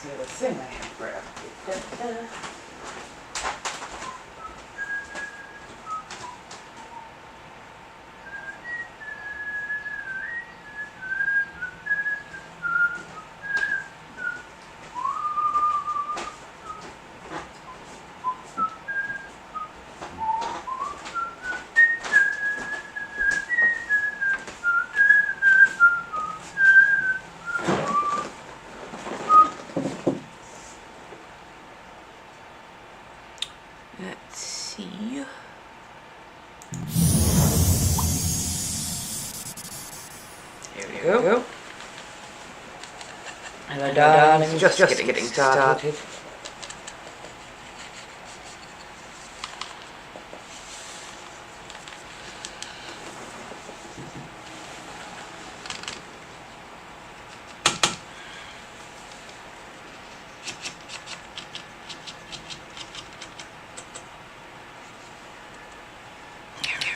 the other thing I have grabbed. Let's see. There we go. And our darling's just getting started.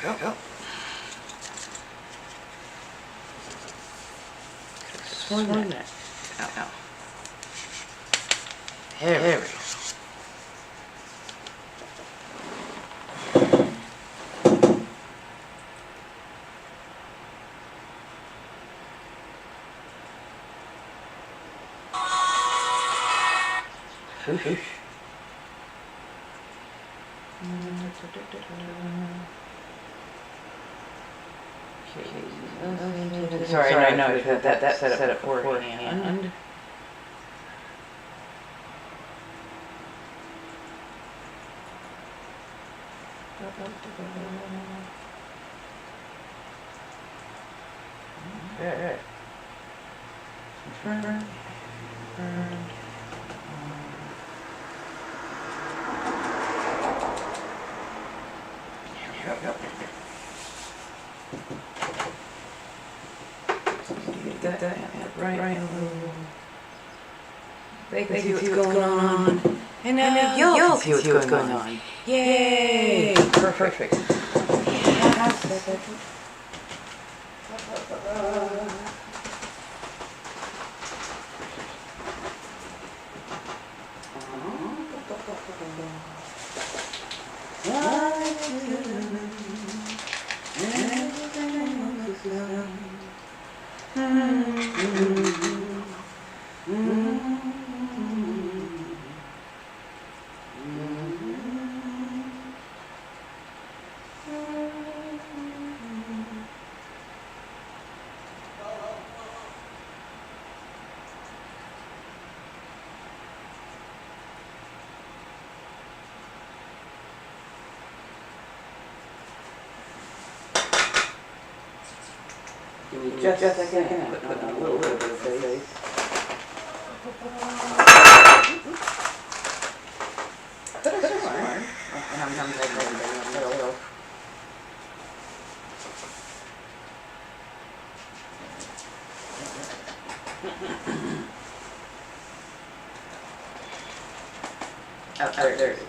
There we go. Sworn that. Ow. There we go. Sorry, I know I've had that set up beforehand. Right. Get that right. They can see what's going on. And now you'll see what's going on. Yay! Perfect. Just a second, put on a little bit of face. But it's fine. Oh, there it is.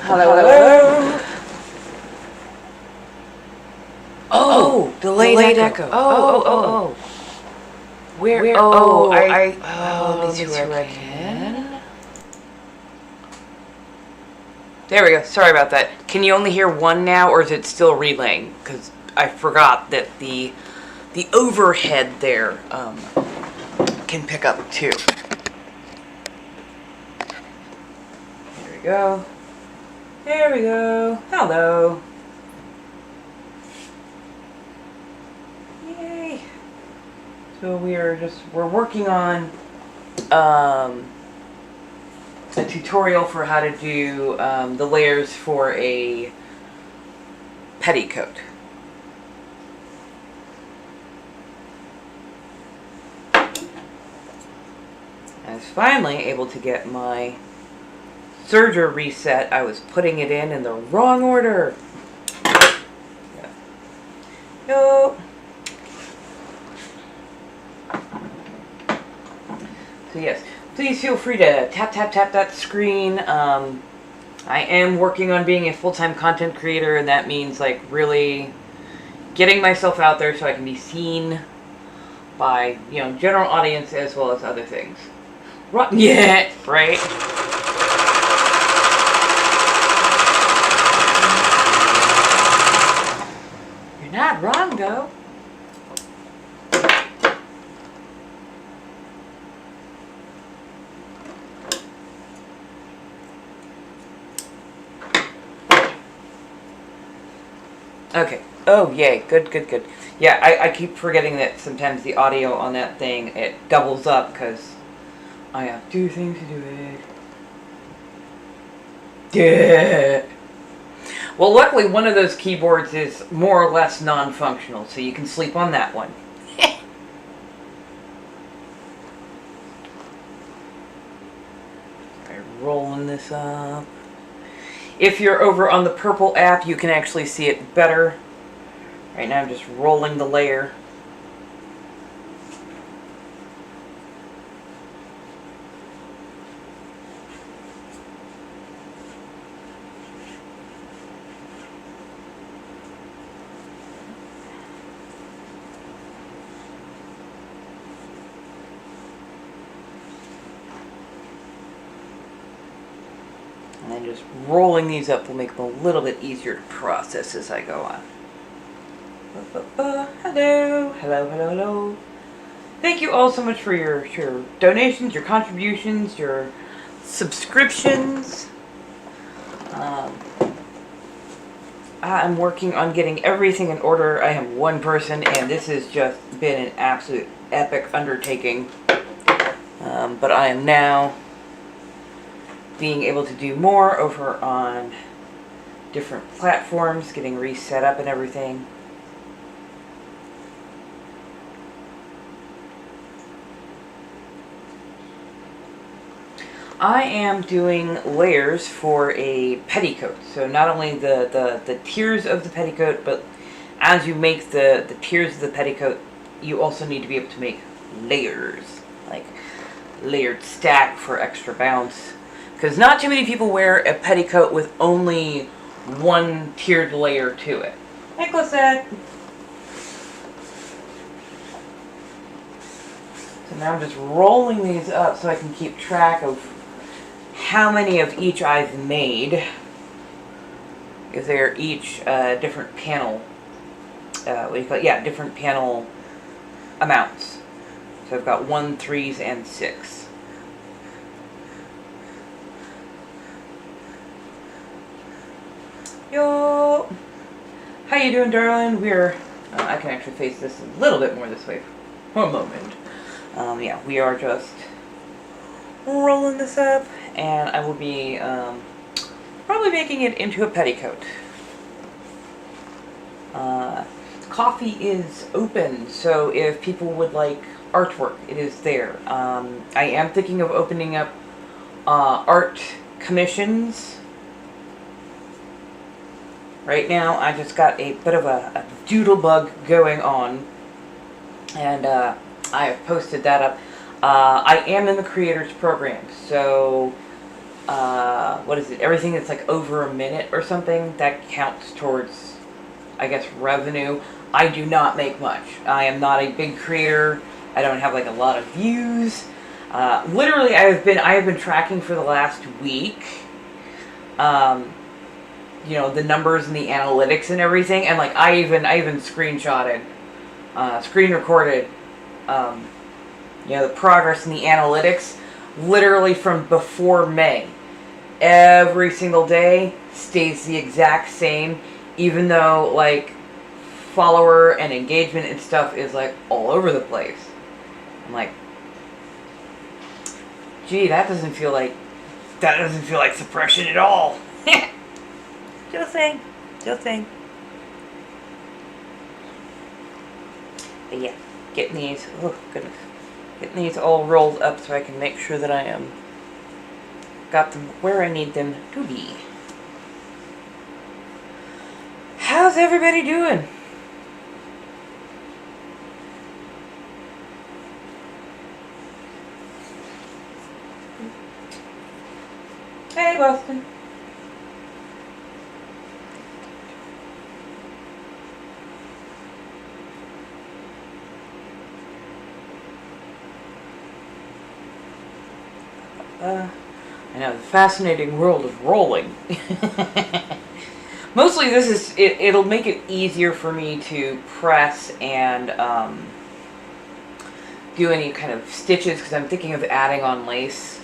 Hello. Oh, delayed echo. Oh. Where? Oh, let me see where I can. There we go. Sorry about that. Can you only hear one now, or is it still relaying? Because I forgot that the overhead there can pick up too. There we go. Hello. Yay. So we're working on a tutorial for how to do the layers for a petticoat. was finally able to get my serger reset. I was putting it in the wrong order. Nope. So yes, please feel free to tap that screen. I am working on being a full-time content creator, and that means like really getting myself out there so I can be seen by, you know, general audience as well as other things. Yeah, right? You're not wrong, though. Okay. Oh, yay. Good. Yeah, I keep forgetting that sometimes the audio on that thing, it doubles up because I have two things to do it. Yeah. Well, luckily one of those keyboards is more or less non-functional, so you can sleep on that one. Rolling this up. If you're over on the purple app, you can actually see it better. Right now I'm just rolling the layer. And then just rolling these up will make them a little bit easier to process as I go on. Hello. Thank you all so much for your donations, your contributions, your subscriptions. I'm working on getting everything in order. I am one person, and this has just been an absolute epic undertaking. But I am now being able to do more over on different platforms, getting reset up and everything. I am doing layers for a petticoat. So not only the tiers of the petticoat, but as you make the tiers of the petticoat, you also need to be able to make layers, like layered stack for extra bounce. Because not too many people wear a petticoat with only one tiered layer to it. Hey, Cosette. So now I'm just rolling these up so I can keep track of how many of each I've made. Because they're each different panel, what do you call it? Yeah, different panel amounts. So I've got 1, 3s, and 6. Yo! How you doing, darling? We're, I can actually face this a little bit more this way for a moment. Yeah, we are just rolling this up, and I will be probably making it into a petticoat. Coffee is open, so if people would like artwork, it is there. I am thinking of opening up art commissions. Right now, I just got a bit of a doodle bug going on, and I have posted that up. I am in the creators program, so what is it? Everything that's like over a minute or something, that counts towards, I guess, revenue. I do not make much. I am not a big creator. I don't have like a lot of views. Literally, I have been tracking for the last week. You know, the numbers and the analytics and everything, and like I even screenshotted, screen recorded, you know, the progress in the analytics, literally from before May. Every single day stays the exact same, even though like follower and engagement and stuff is like all over the place. I'm like, gee, that doesn't feel like suppression at all. Just saying. But yeah, getting these. Oh goodness. Getting these all rolled up so I can make sure that I am got them where I need them to be. How's everybody doing? Hey, Boston. I know, the fascinating world of rolling. Mostly this is, it'll make it easier for me to press and do any kind of stitches, because I'm thinking of adding on lace.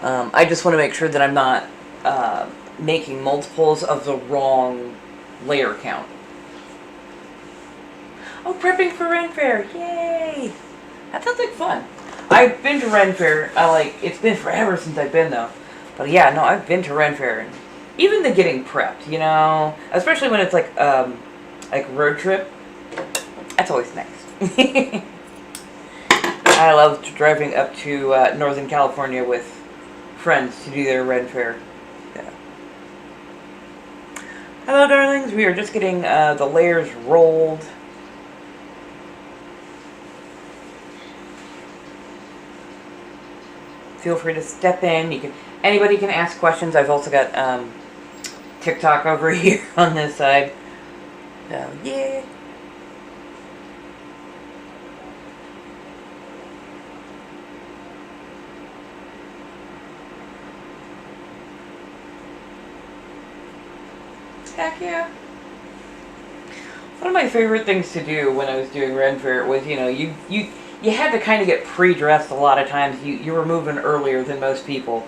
I just want to make sure that I'm not making multiples of the wrong layer count. Oh, prepping for Ren Fair! Yay! That sounds like fun. I've been to Ren Fair. It's been forever since I've been though. But yeah, no, I've been to Ren Fair. And even the getting prepped, you know, especially when it's like road trip. That's always nice. I love driving up to Northern California with friends to do their Ren Fair. Yeah. Hello, darlings. We are just getting the layers rolled. Feel free to step in. Anybody can ask questions. I've also got TikTok over here on this side. So yeah. Heck yeah. One of my favorite things to do when I was doing Ren Fair was, you know, you had to kind of get pre-dressed a lot of times. You were moving earlier than most people.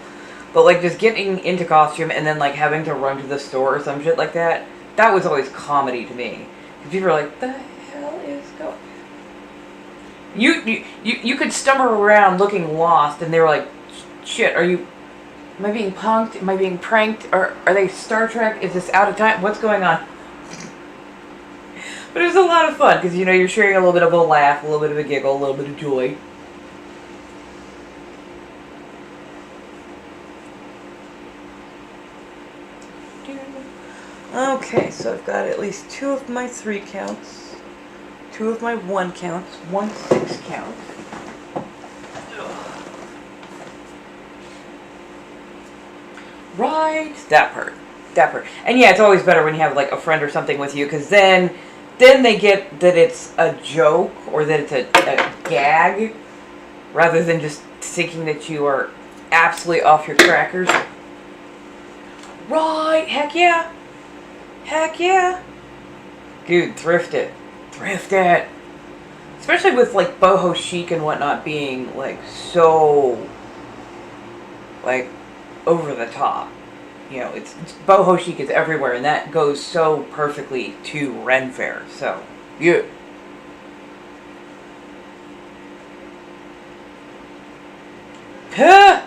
But like just getting into costume and then like having to run to the store or some shit like that, that was always comedy to me. Because people were like, the hell is going... You could stumble around looking lost and they were like, shit, am I being punked? Am I being pranked? Or are they Star Trek? Is this out of time? What's going on? But it was a lot of fun because, you know, you're sharing a little bit of a laugh, a little bit of a giggle, a little bit of joy. Okay, so I've got at least 2 of my 3 counts, 2 of my 1 counts, 1 6 count. Right, that part. And yeah, it's always better when you have like a friend or something with you, because then they get that it's a joke or that it's a gag, rather than just thinking that you are absolutely off your crackers. Right, heck yeah. Heck yeah. Dude, thrift it. Thrift it. Especially with like boho chic and whatnot being like so like over the top. You know, it's boho chic is everywhere, and that goes so perfectly to Ren Fair. So, yeah. Huh!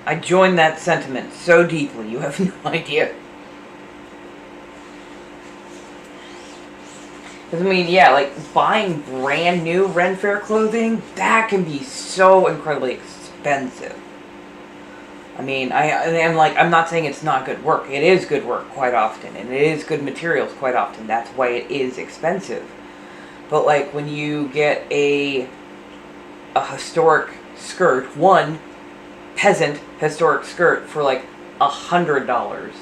I join that sentiment so deeply, you have no idea. Because, I mean, yeah, like, buying brand new Ren Fair clothing, that can be so incredibly expensive. I mean, I'm not saying it's not good work. It is good work quite often, and it is good materials quite often. That's why it is expensive. But, like, when you get a historic skirt, one peasant historic skirt for, like, $100,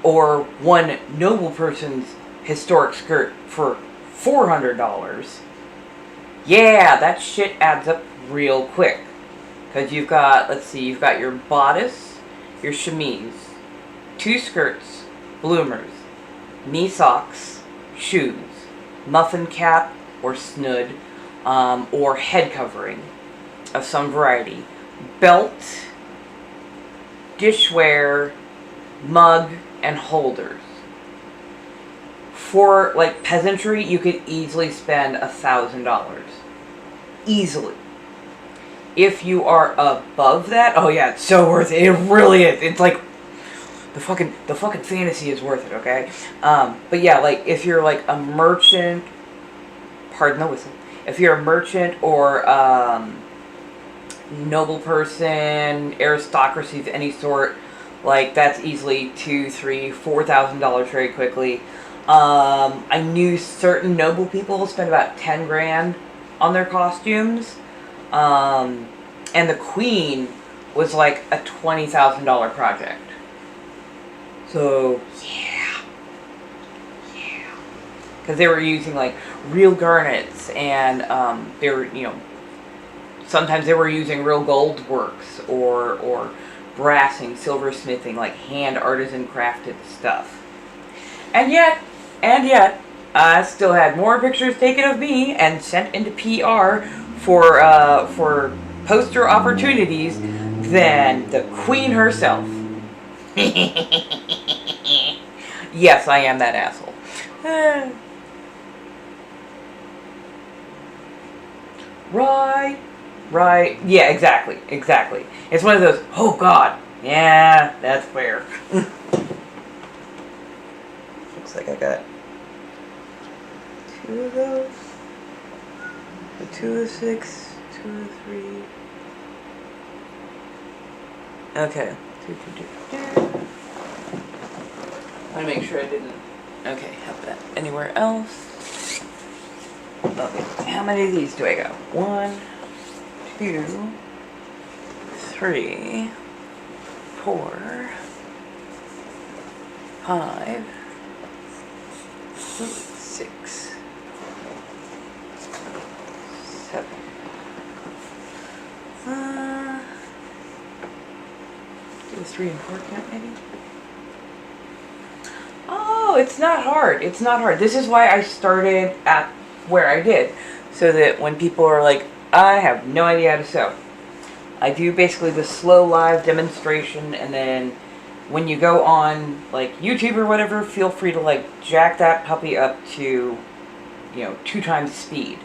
or one noble person's historic skirt for $400, yeah, that shit adds up real quick. Because you've got, let's see, you've got your bodice, your chemise, 2 skirts, bloomers, knee socks, shoes, muffin cap or snood, or head covering of some variety, belt, dishware, mug, and holders. For, like, peasantry, you could easily spend $1,000. Easily. If you are above that, oh yeah, it's so worth it. It really is. It's like the fucking fantasy is worth it, okay? But yeah, like if you're like a merchant, pardon the whistle. if you're a merchant or noble person, aristocracy of any sort, like that's easily $2,000, $3,000, $4,000 very quickly. I knew certain noble people spent about 10 grand on their costumes, and the queen was like a $20,000 project. So yeah, because they were using like real garnets, and they were, sometimes they were using real gold works or brassing, silversmithing, like hand artisan crafted stuff. And yet, I still had more pictures taken of me and sent into PR for poster opportunities than the queen herself. Yes, I am that asshole. Right. Yeah, exactly. It's one of those, oh God, yeah, that's fair. Looks like I got 2 of those. The 2 of 6, 2 of 3. Okay. I want to make sure I didn't. Okay, have that anywhere else. Okay, how many of these do I got? 1, 2, 3, 4, 5, 6, 7. Do the 3 and 4 count maybe? Oh, it's not hard. This is why I started at where I did, so that when people are like, I have no idea how to sew, I do basically the slow live demonstration, and then when you go on like YouTube or whatever, feel free to like jack that puppy up to 2 times speed.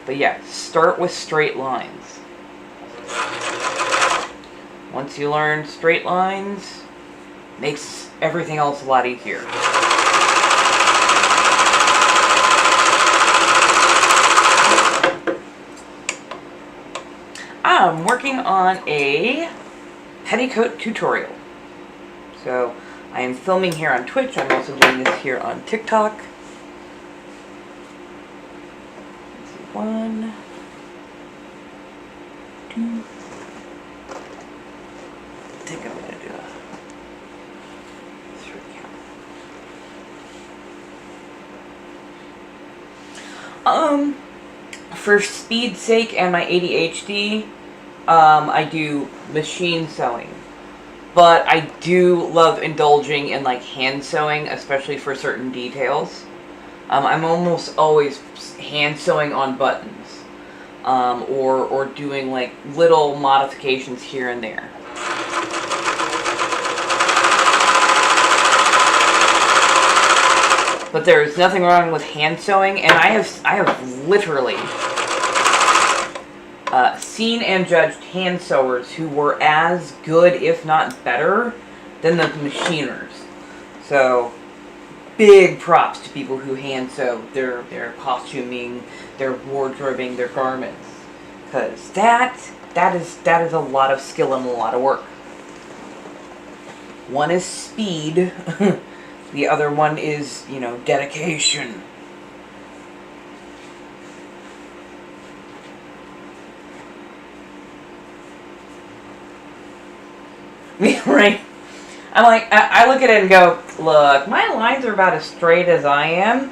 But yeah, start with straight lines. Once you learn straight lines, makes everything else a lot easier. I'm working on a petticoat tutorial. So I am filming here on Twitch. I'm also doing this here on TikTok. Let's see, 1, 2. I think I'm gonna do a 3 count. For speed's sake and my ADHD, I do machine sewing. But I do love indulging in like hand sewing, especially for certain details. I'm almost always hand sewing on buttons, or doing like little modifications here and there. But there's nothing wrong with hand sewing, and I have literally seen and judged hand sewers who were as good, if not better, than the machiners. So, big props to people who hand sew their costuming, their wardrobing, their garments, because that is a lot of skill and a lot of work. One is speed. The other one is, dedication. Right? I'm like, I look at it and go, look, my lines are about as straight as I am.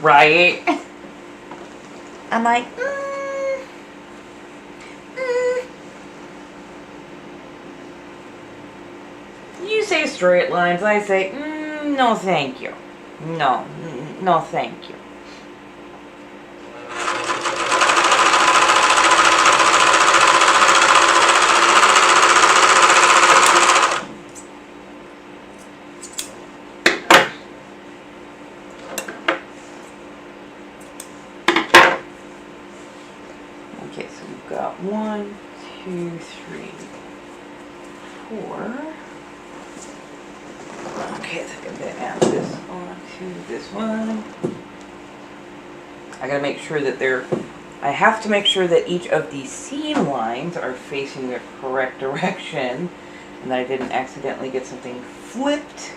Right? I'm like, You say straight lines, I say, no thank you. No thank you. 1, 2, 3, 4. Okay, so I'm going to add this onto this one. I gotta make sure that I have to make sure that each of the seam lines are facing the correct direction and that I didn't accidentally get something flipped.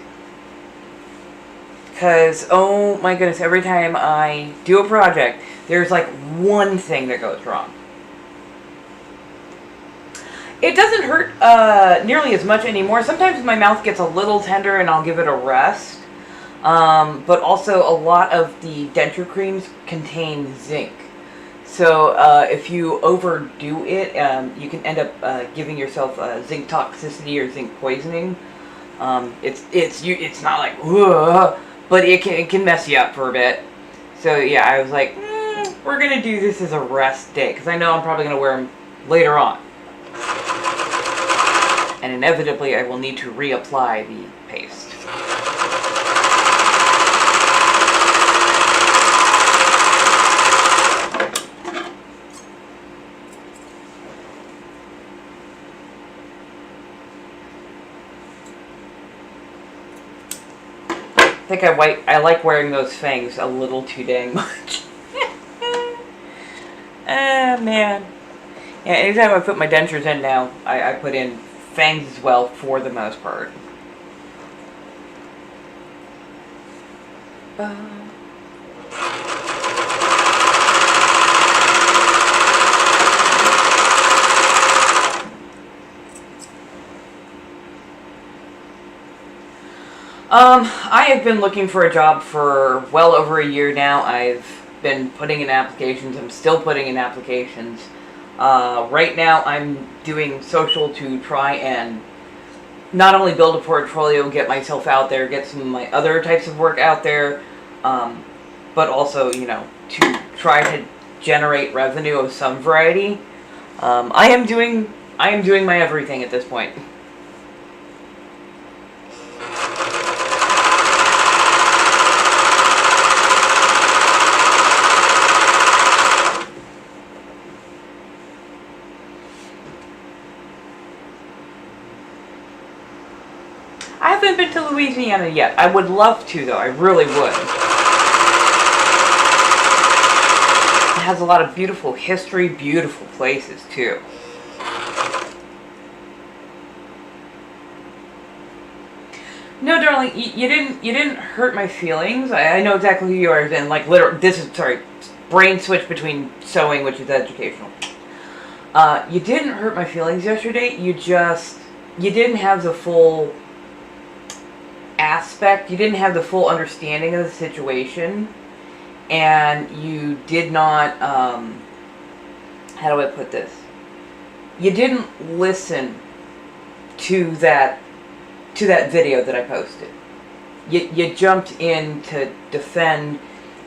Because, oh my goodness, every time I do a project, there's like one thing that goes wrong. It doesn't hurt nearly as much anymore. Sometimes my mouth gets a little tender and I'll give it a rest. But also a lot of the denture creams contain zinc. So if you overdo it, you can end up giving yourself zinc toxicity or zinc poisoning. It's not like, ugh, but it can mess you up for a bit. So yeah, I was like, we're gonna do this as a rest day because I know I'm probably gonna wear them later on, and inevitably I will need to reapply the paste. I think I like wearing those fangs a little too dang much. Man. Yeah, anytime I put my dentures in now, I put in fangs as well for the most part. I have been looking for a job for well over a year now. I've been putting in applications. I'm still putting in applications. Right now I'm doing social to try and not only build a portfolio, get myself out there, get some of my other types of work out there, but also, you know, to try to generate revenue of some variety. I am doing my everything at this point. I haven't been to Louisiana yet. I would love to, though. I really would. It has a lot of beautiful history, beautiful places, too. No, darling, you didn't hurt my feelings. I know exactly who you are, and like literally, brain switch between sewing, which is educational. You didn't hurt my feelings yesterday. You didn't have the full aspect. You didn't have the full understanding of the situation, and you did not. How do I put this? You didn't listen to that video that I posted. You jumped in to defend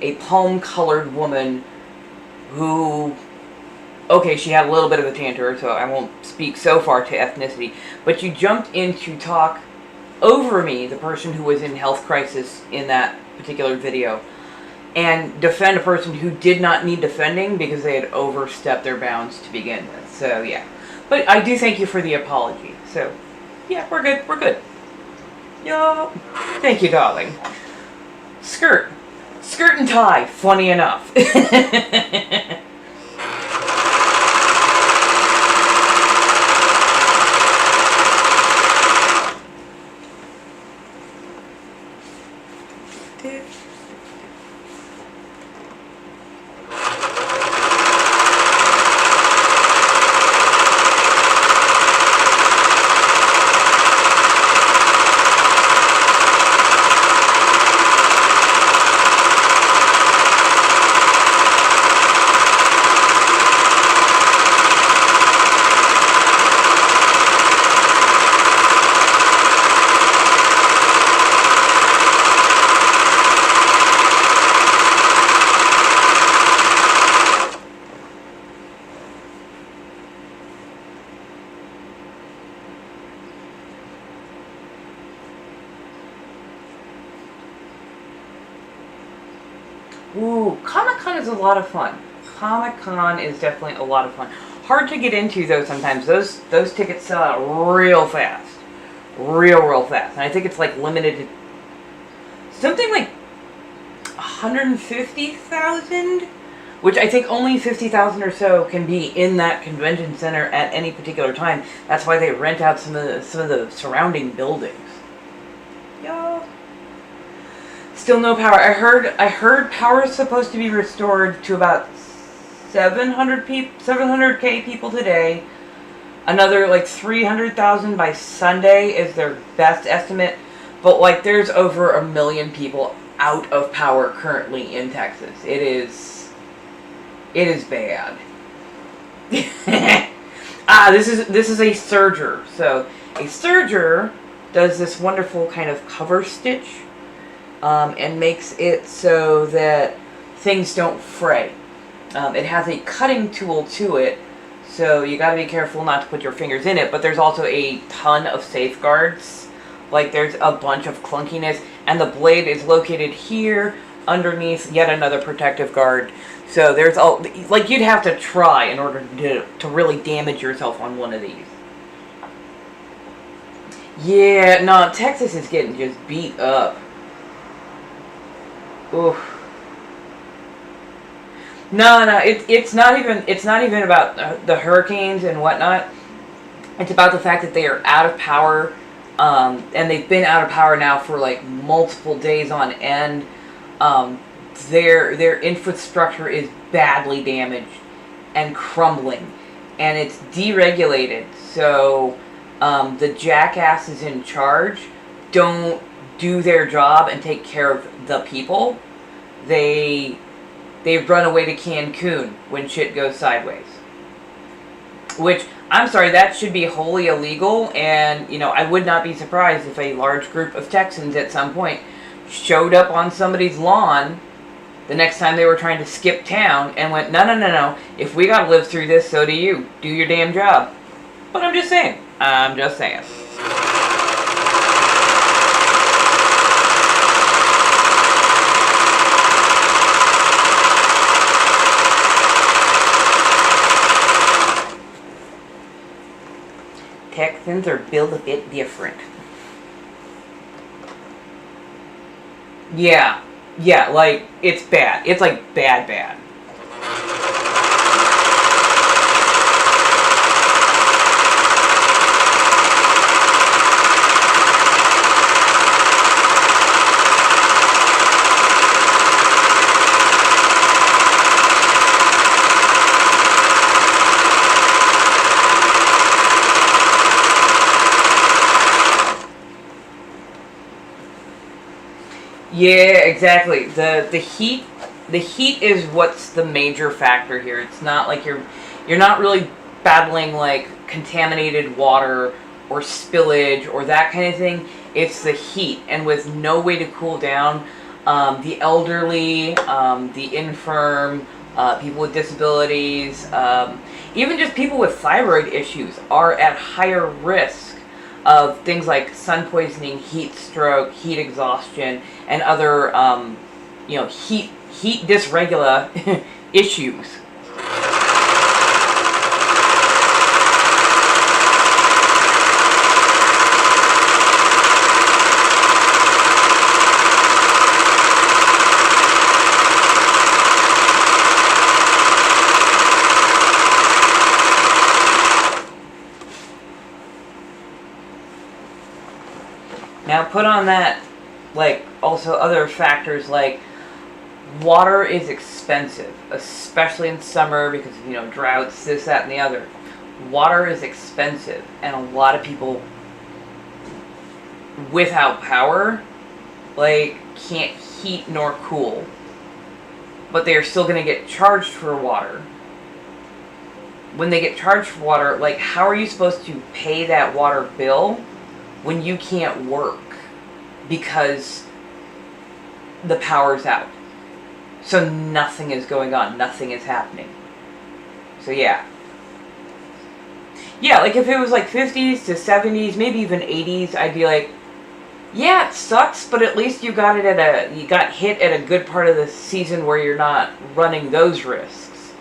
a palm-colored woman who, okay, she had a little bit of a tanter, so I won't speak so far to ethnicity, but you jumped in to talk over me, the person who was in health crisis in that particular video, and defend a person who did not need defending because they had overstepped their bounds to begin with. So yeah, but I do thank you for the apology. So yeah, we're good. Yo, thank you, darling. Skirt and tie, funny enough. Ooh, Comic-Con is a lot of fun. Comic-Con is definitely a lot of fun. hard to get into though sometimes. Those tickets sell out real fast. Real fast. And I think it's like limited to something like 150,000, which I think only 50,000 or so can be in that convention center at any particular time. That's why they rent out some of the surrounding buildings. Yeah. Still no power. I heard power is supposed to be restored to about 700k people today. Another like 300,000 by Sunday is their best estimate. But like there's over 1 million people out of power currently in Texas. It is bad. This is a serger. So a serger does this wonderful kind of cover stitch and makes it so that things don't fray. It has a cutting tool to it, so you got to be careful not to put your fingers in it. But there's also a ton of safeguards. Like there's a bunch of clunkiness, and the blade is located here underneath yet another protective guard. So there's all, like you'd have to try in order to really damage yourself on one of these. Yeah, no, Texas is getting just beat up. Oof. No, it's not even about the hurricanes and whatnot. It's about the fact that they are out of power. And they've been out of power now for like multiple days on end. Their infrastructure is badly damaged and crumbling, and it's deregulated. So the jackasses in charge don't do their job and take care of the people. They run away to Cancun when shit goes sideways. Which, I'm sorry, that should be wholly illegal, and, you know, I would not be surprised if a large group of Texans at some point showed up on somebody's lawn the next time they were trying to skip town and went, no, if we gotta live through this, so do you. Do your damn job. But I'm just saying. Texans are built a bit different. Yeah, like, it's bad. It's like bad. Yeah, exactly. The heat is what's the major factor here. It's not like you're not really battling like contaminated water or spillage or that kind of thing. It's the heat, and with no way to cool down, the elderly, the infirm, people with disabilities, even just people with thyroid issues are at higher risk of things like sun poisoning, heat stroke, heat exhaustion, and other, heat dysregula issues. Now put on that, like, also other factors like water is expensive, especially in summer because, droughts, this, that, and the other. Water is expensive, and a lot of people without power, like, can't heat nor cool. But they are still going to get charged for water. When they get charged for water, like, how are you supposed to pay that water bill when you can't work because the power's out? So nothing is going on. Nothing is happening. So yeah. Yeah, like if it was like 50s to 70s, maybe even 80s, I'd be like, yeah, it sucks, but at least you got hit at a good part of the season where you're not running those risks.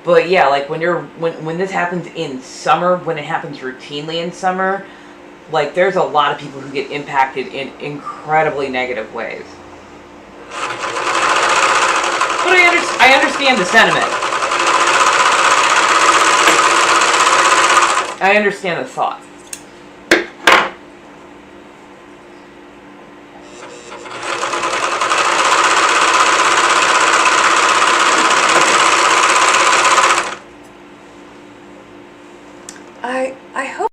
But yeah, like when this happens in summer, when it happens routinely in summer, like there's a lot of people who get impacted in incredibly negative ways. But I understand the sentiment. I understand the thought. I hope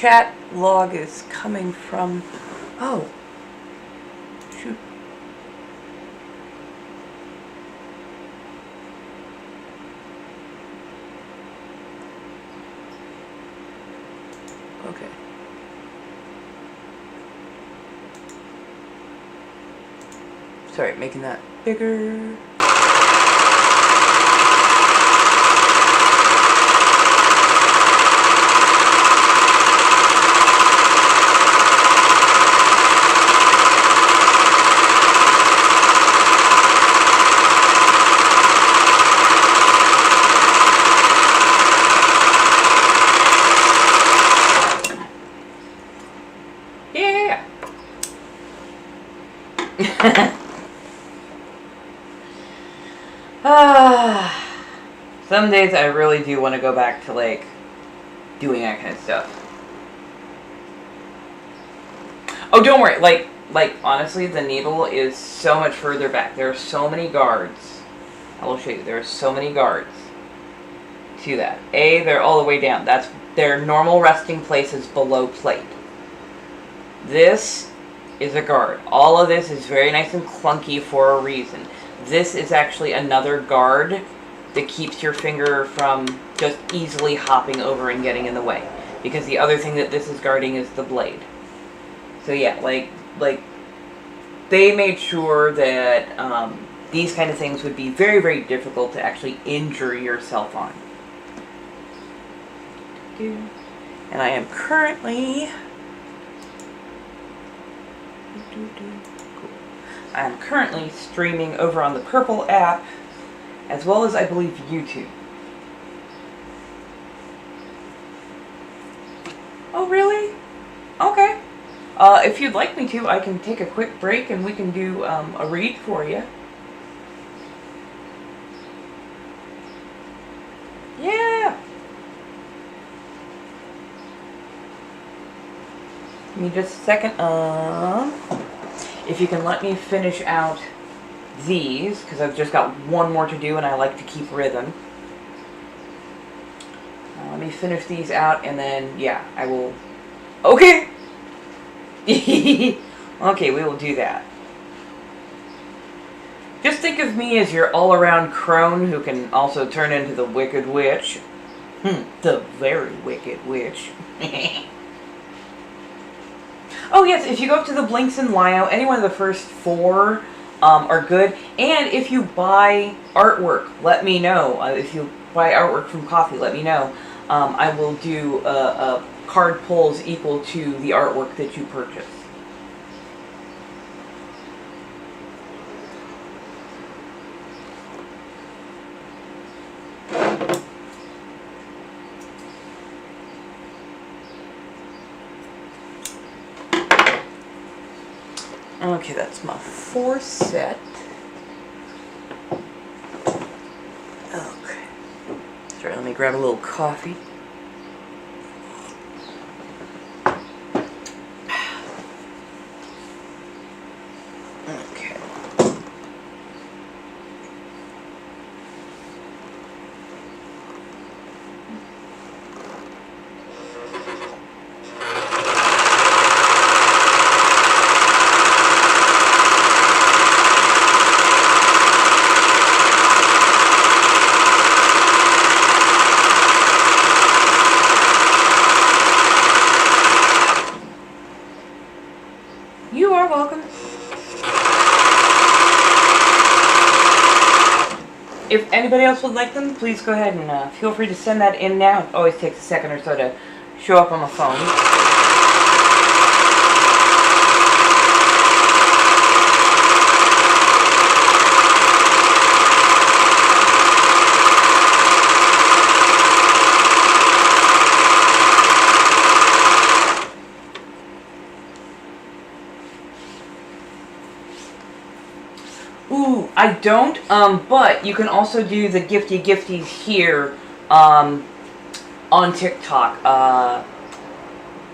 chat log is coming from... Oh. Shoot. Okay. Sorry, making that bigger. Yeah. Some days I really do want to go back to like doing that kind of stuff. Oh, don't worry. Like honestly, the needle is so much further back. There are so many guards. I will show you. There are so many guards to that. They're all the way down. That's their normal resting place is below plate. This is a guard. All of this is very nice and clunky for a reason. This is actually another guard that keeps your finger from just easily hopping over and getting in the way. Because the other thing that this is guarding is the blade. So yeah, like they made sure that these kind of things would be very, very difficult to actually injure yourself on. And I am currently... I'm currently streaming over on the Purple app, as well as I believe YouTube. Oh really? Okay. If you'd like me to, I can take a quick break and we can do a read for you. Yeah. Give me just a second. If you can let me finish out these, because I've just got one more to do and I like to keep rhythm. Let me finish these out and then, yeah, I will... Okay! Okay, we will do that. Just think of me as your all-around crone who can also turn into the Wicked Witch. The very Wicked Witch. Oh yes, if you go up to the Blinks and Lio, any one of the first 4 are good. And if you buy artwork, let me know. If you buy artwork from Coffee, let me know. I will do card pulls equal to the artwork that you purchase. Okay, that's my 4th set. Okay. Sorry, let me grab a little coffee. Okay. You are welcome. If anybody else would like them, please go ahead and feel free to send that in now. It always takes a second or so to show up on the phone. Ooh, I don't, but you can also do the gifties here, on TikTok.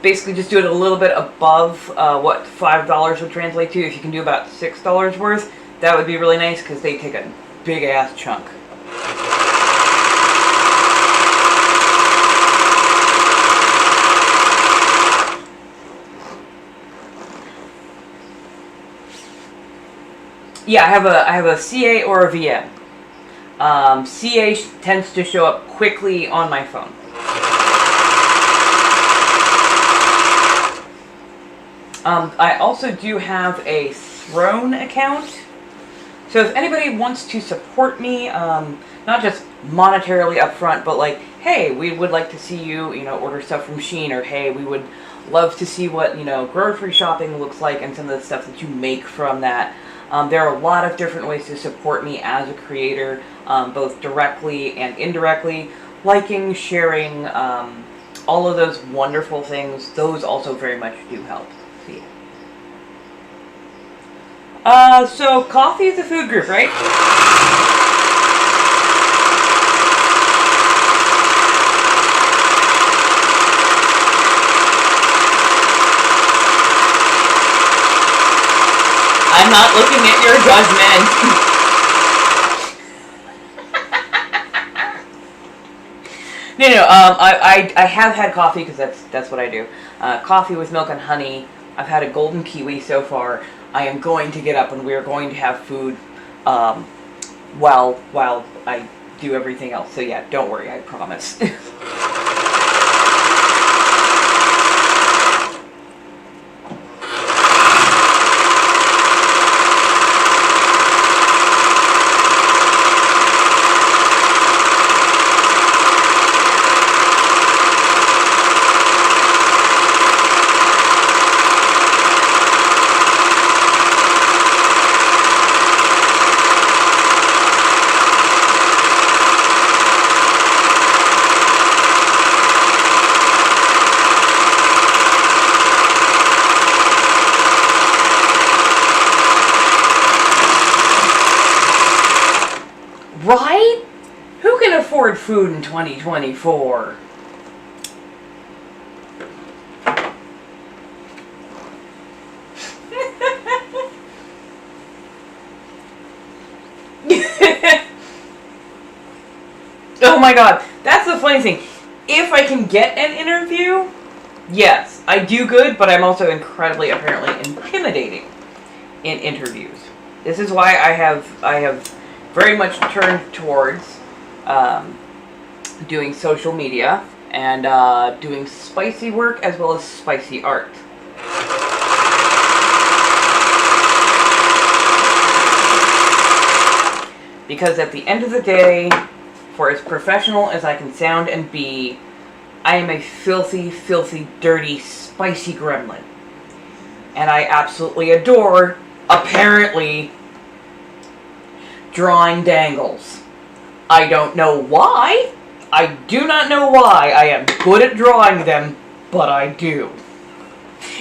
Basically just do it a little bit above, what $5 would translate to. If you can do about $6 worth, that would be really nice, because they take a big ass chunk. Yeah, I have a CA or a VM. CA tends to show up quickly on my phone. I also do have a Throne account. So if anybody wants to support me, not just monetarily up front, but like, hey, we would like to see you, order stuff from Shein, or hey, we would love to see what, grocery shopping looks like and some of the stuff that you make from that. There are a lot of different ways to support me as a creator, both directly and indirectly. Liking, sharing, all of those wonderful things, those also very much do help. So, yeah. So coffee is a food group, right? I'm not looking at your judgment. No. I have had coffee because that's what I do. Coffee with milk and honey. I've had a golden kiwi so far. I am going to get up and we are going to have food while I do everything else. So yeah, don't worry, I promise. Right? Who can afford food in 2024? Oh my god, that's the funny thing. If I can get an interview, yes, I do good, but I'm also incredibly, apparently, intimidating in interviews. This is why I have very much turned towards doing social media and doing spicy work as well as spicy art. Because at the end of the day, for as professional as I can sound and be, I am a filthy, filthy, dirty, spicy gremlin. And I absolutely adore, apparently, drawing dangles. I don't know why. I do not know why. I am good at drawing them, but I do.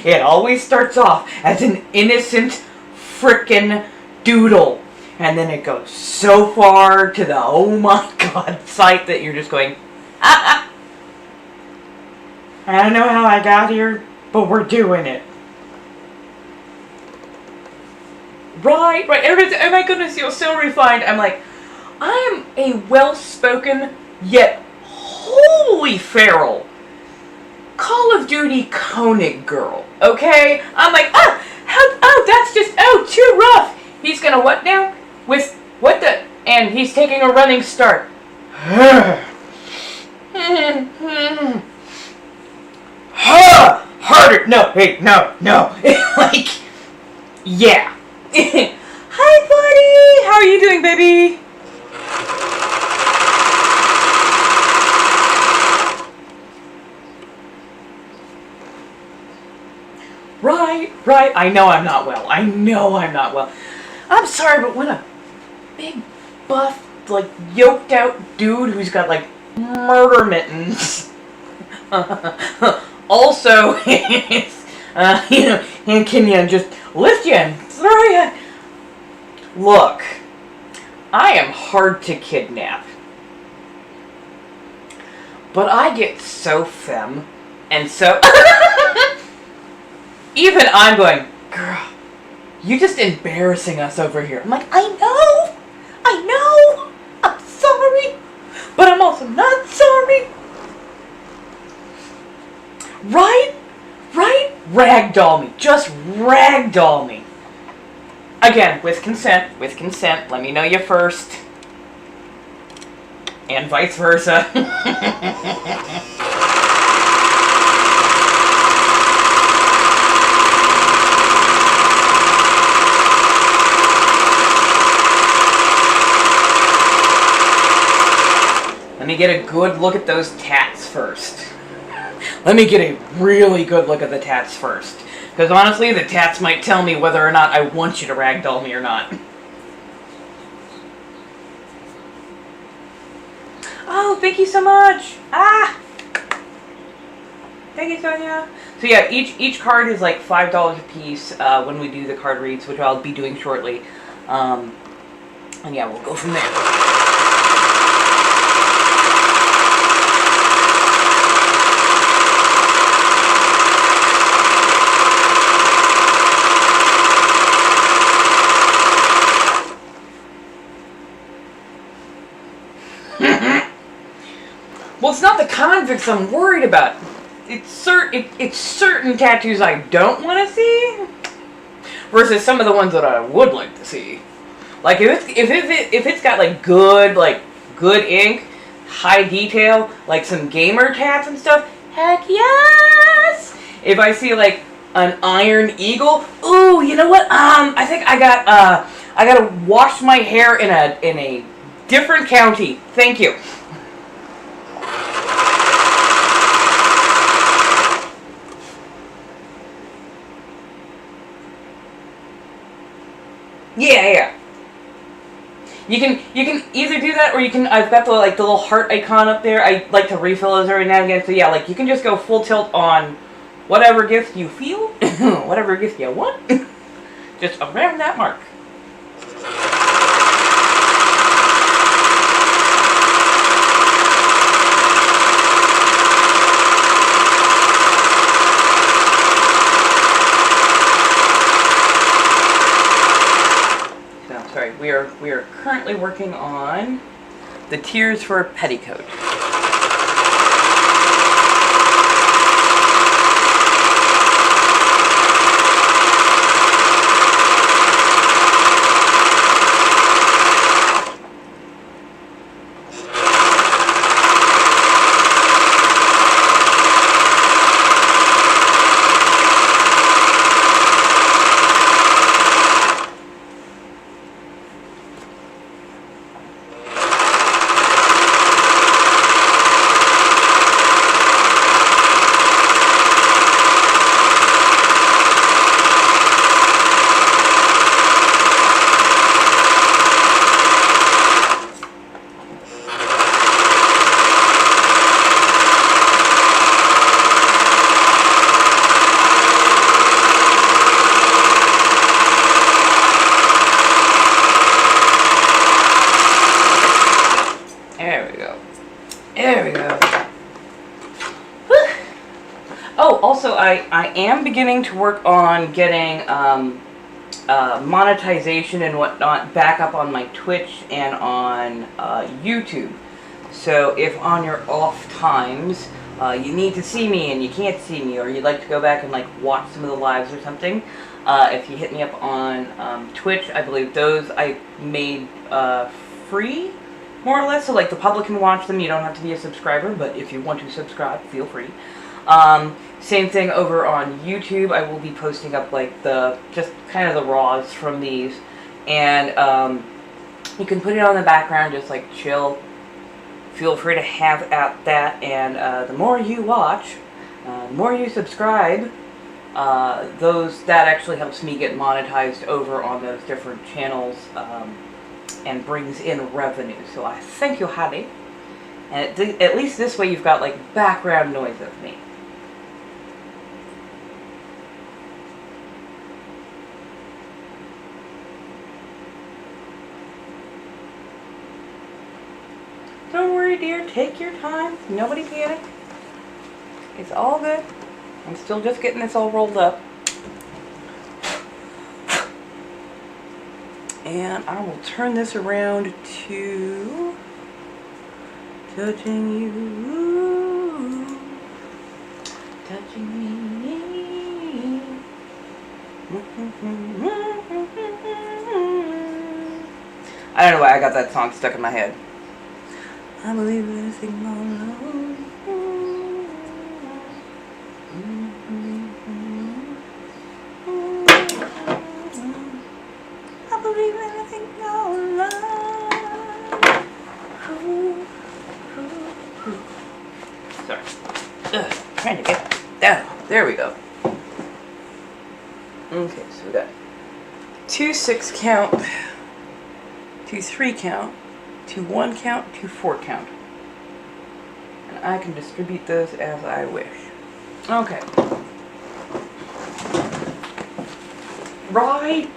It always starts off as an innocent frickin' doodle. And then it goes so far to the oh my god site that you're just going, I don't know how I got here, but we're doing it. Right. Everybody's, oh my goodness, you're so refined. I'm like, I am a well-spoken, yet wholly feral Call of Duty Koenig girl, okay? I'm like, that's just, too rough. He's gonna what now? With, what the, and he's taking a running start. Harder, no, hey, no. Like, yeah. Hi, buddy. How are you doing, baby? Right. I know I'm not well. I'm sorry, but when a big, buff, like, yoked out dude who's got, like, murder mittens also and can just lift you and throw you. Look, I am hard to kidnap. But I get so femme and so even I'm going, girl, you just embarrassing us over here. I'm like, I know, I'm sorry, but I'm also not sorry. Right? Ragdoll me. Just ragdoll me. Again, with consent. With consent. Let me know you first. And vice versa. Let me get a good look at those tats first. Let me get a really good look at the tats first. Because honestly, the tats might tell me whether or not I want you to ragdoll me or not. Oh, thank you so much! Ah! Thank you, Sonia. So yeah, each card is like $5 a piece when we do the card reads, which I'll be doing shortly. And yeah, we'll go from there. Well, it's not the convicts I'm worried about. It's certain tattoos I don't want to see, versus some of the ones that I would like to see. Like if it's got like good ink, high detail, like some gamer tats and stuff. Heck yes! If I see like an iron eagle, ooh, you know what? I think I gotta wash my hair in a different county. Thank you. Yeah. You can either do that, or you can. I've got the little heart icon up there. I like to refill those every now and again. So yeah, like you can just go full tilt on whatever gift you feel, whatever gift you want, just around that mark. We are currently working on the tiers for Petticoat. There we go. Whew. Oh, also, I am beginning to work on getting monetization and whatnot back up on my Twitch and on YouTube. So if on your off times you need to see me and you can't see me, or you'd like to go back and like watch some of the lives or something, if you hit me up on Twitch, I believe those I made free, more or less, so like the public can watch them. You don't have to be a subscriber, but if you want to subscribe, feel free. Same thing over on YouTube. I will be posting up like just kind of the raws from these, and you can put it on the background, just like chill. Feel free to have at that, and the more you watch, the more you subscribe, that actually helps me get monetized over on those different channels. And brings in revenue. So I thank you, honey. And at least this way you've got like background noise of me. Don't worry, dear. Take your time. Nobody panic. It's all good. I'm still just getting this all rolled up. And I will turn this around to touching you, touching me. I don't know why I got that song stuck in my head. I believe in anything more love. I believe in anything more love. Sorry. Trying to get down. There we go. Okay, so we got 2 6 count, 2 3 count, 2 1 count, 2 4 count. And I can distribute those as I wish. Okay. Right.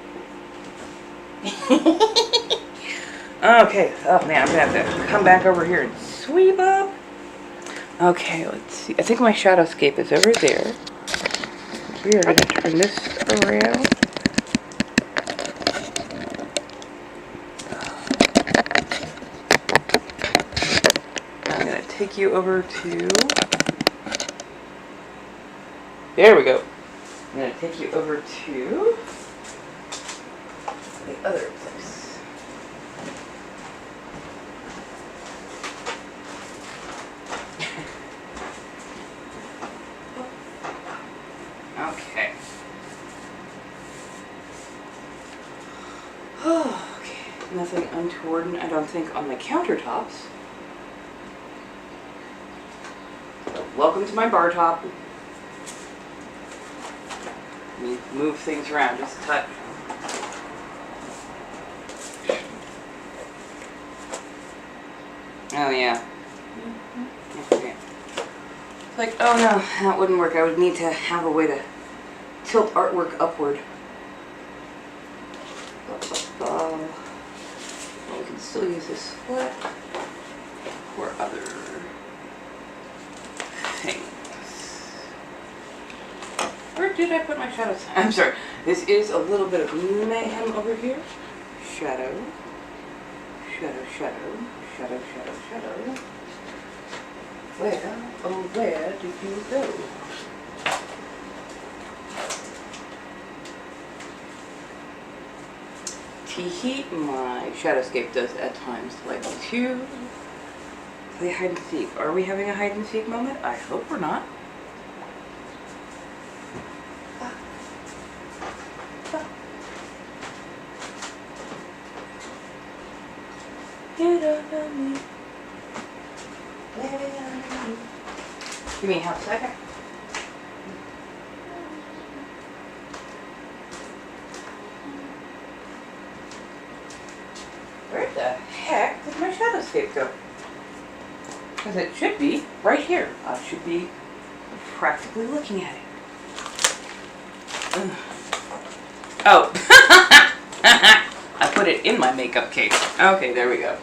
Okay. Oh man, I'm gonna have to come back over here and sweep up. Okay, let's see. I think my shadowscape is over there. We are gonna turn this around. I'm gonna take you over to. There we go. I'm gonna take you over to the other place. Okay. Okay. Nothing untoward, I don't think, on the countertops. So, welcome to my bar top. Let me move things around just a touch. Oh yeah. Okay. It's like, oh no, that wouldn't work. I would need to have a way to tilt artwork upward. Well, we can still use this flip for other things. Where did I put my shadows? I'm sorry. This is a little bit of mayhem over here. Shadow. Shadow, shadow. Shadow, shadow, shadow. Where, oh where did you go? Teehee, my shadowscape does at times like to play hide and seek. Are we having a hide and seek moment? I hope we're not. You don't know me. Give me a half second. Where the heck did my shadowscape go? Because it should be right here. I should be practically looking at it. Oh. I put it in my makeup case. Okay, there we go.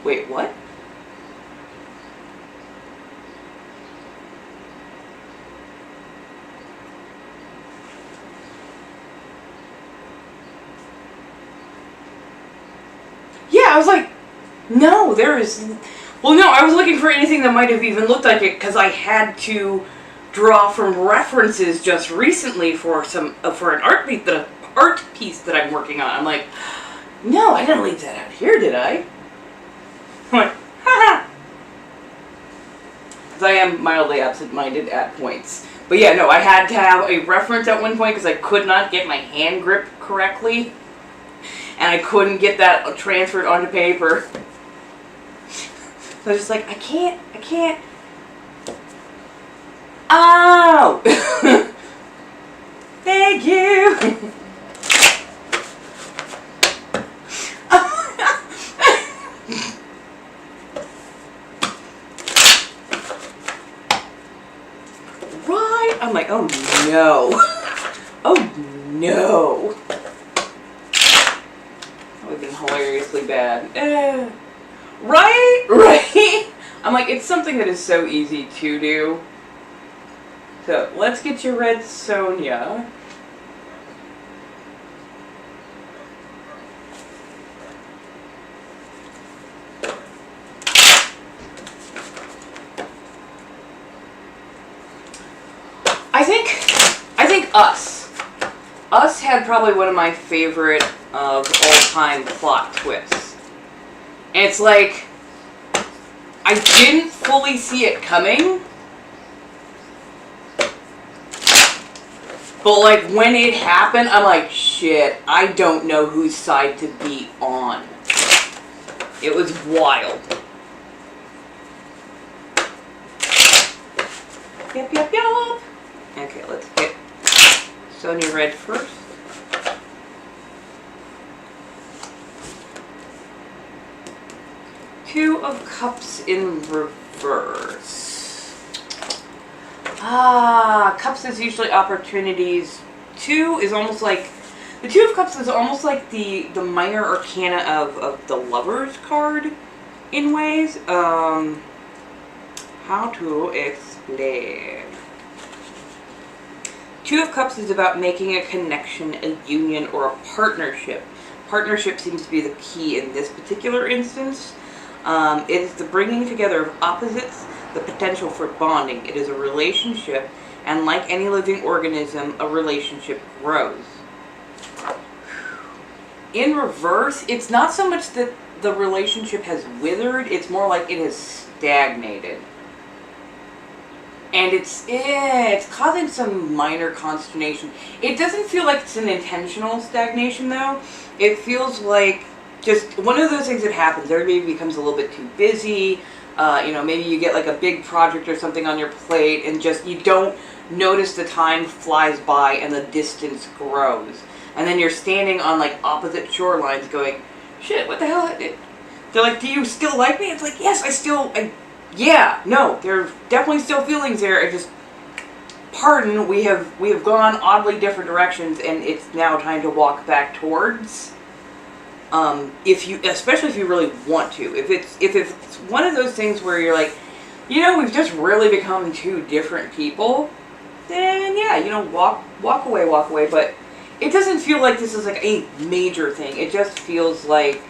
Wait, what? Yeah, I was like, no, there is... Well, no, I was looking for anything that might have even looked like it because I had to draw from references just recently for some for an art piece that I'm working on. I'm like, no, I didn't leave that out here, did I? I'm like, haha. Because I am mildly absent-minded at points. But yeah, no, I had to have a reference at one point because I could not get my hand grip correctly. And I couldn't get that transferred onto paper. So I was just like, I can't. Oh! Thank you! Right? I'm like, oh no. Oh no. That would have been hilariously bad. Right? Right? I'm like, it's something that is so easy to do. So, let's get your red Sonia. I think Us. Us had probably one of my favorite of all-time plot twists. And it's like, I didn't fully see it coming, but like when it happened, I'm like, shit, I don't know whose side to be on. It was wild. Yep, yep, yep. Okay, let's get Sonia Red first. Two of Cups in reverse. Cups is usually opportunities. Two is almost like, the Two of Cups is almost like the minor arcana of the Lover's card in ways. How to explain? Two of Cups is about making a connection, a union, or a partnership. Partnership seems to be the key in this particular instance. It is the bringing together of opposites, the potential for bonding. It is a relationship, and like any living organism, a relationship grows. In reverse, it's not so much that the relationship has withered, it's more like it has stagnated. And it's causing some minor consternation. It doesn't feel like it's an intentional stagnation, though. It feels like just one of those things that happens. Everybody becomes a little bit too busy. Maybe you get like a big project or something on your plate, and just you don't notice the time flies by and the distance grows. And then you're standing on like opposite shorelines going, shit, what the hell? They're like, do you still like me? It's like, yes, yeah, no, there's definitely still feelings there. I just, pardon, we have gone oddly different directions, and it's now time to walk back towards. Especially if you really want to. If it's one of those things where you're like, we've just really become two different people, then yeah, walk away. But it doesn't feel like this is like a major thing. It just feels like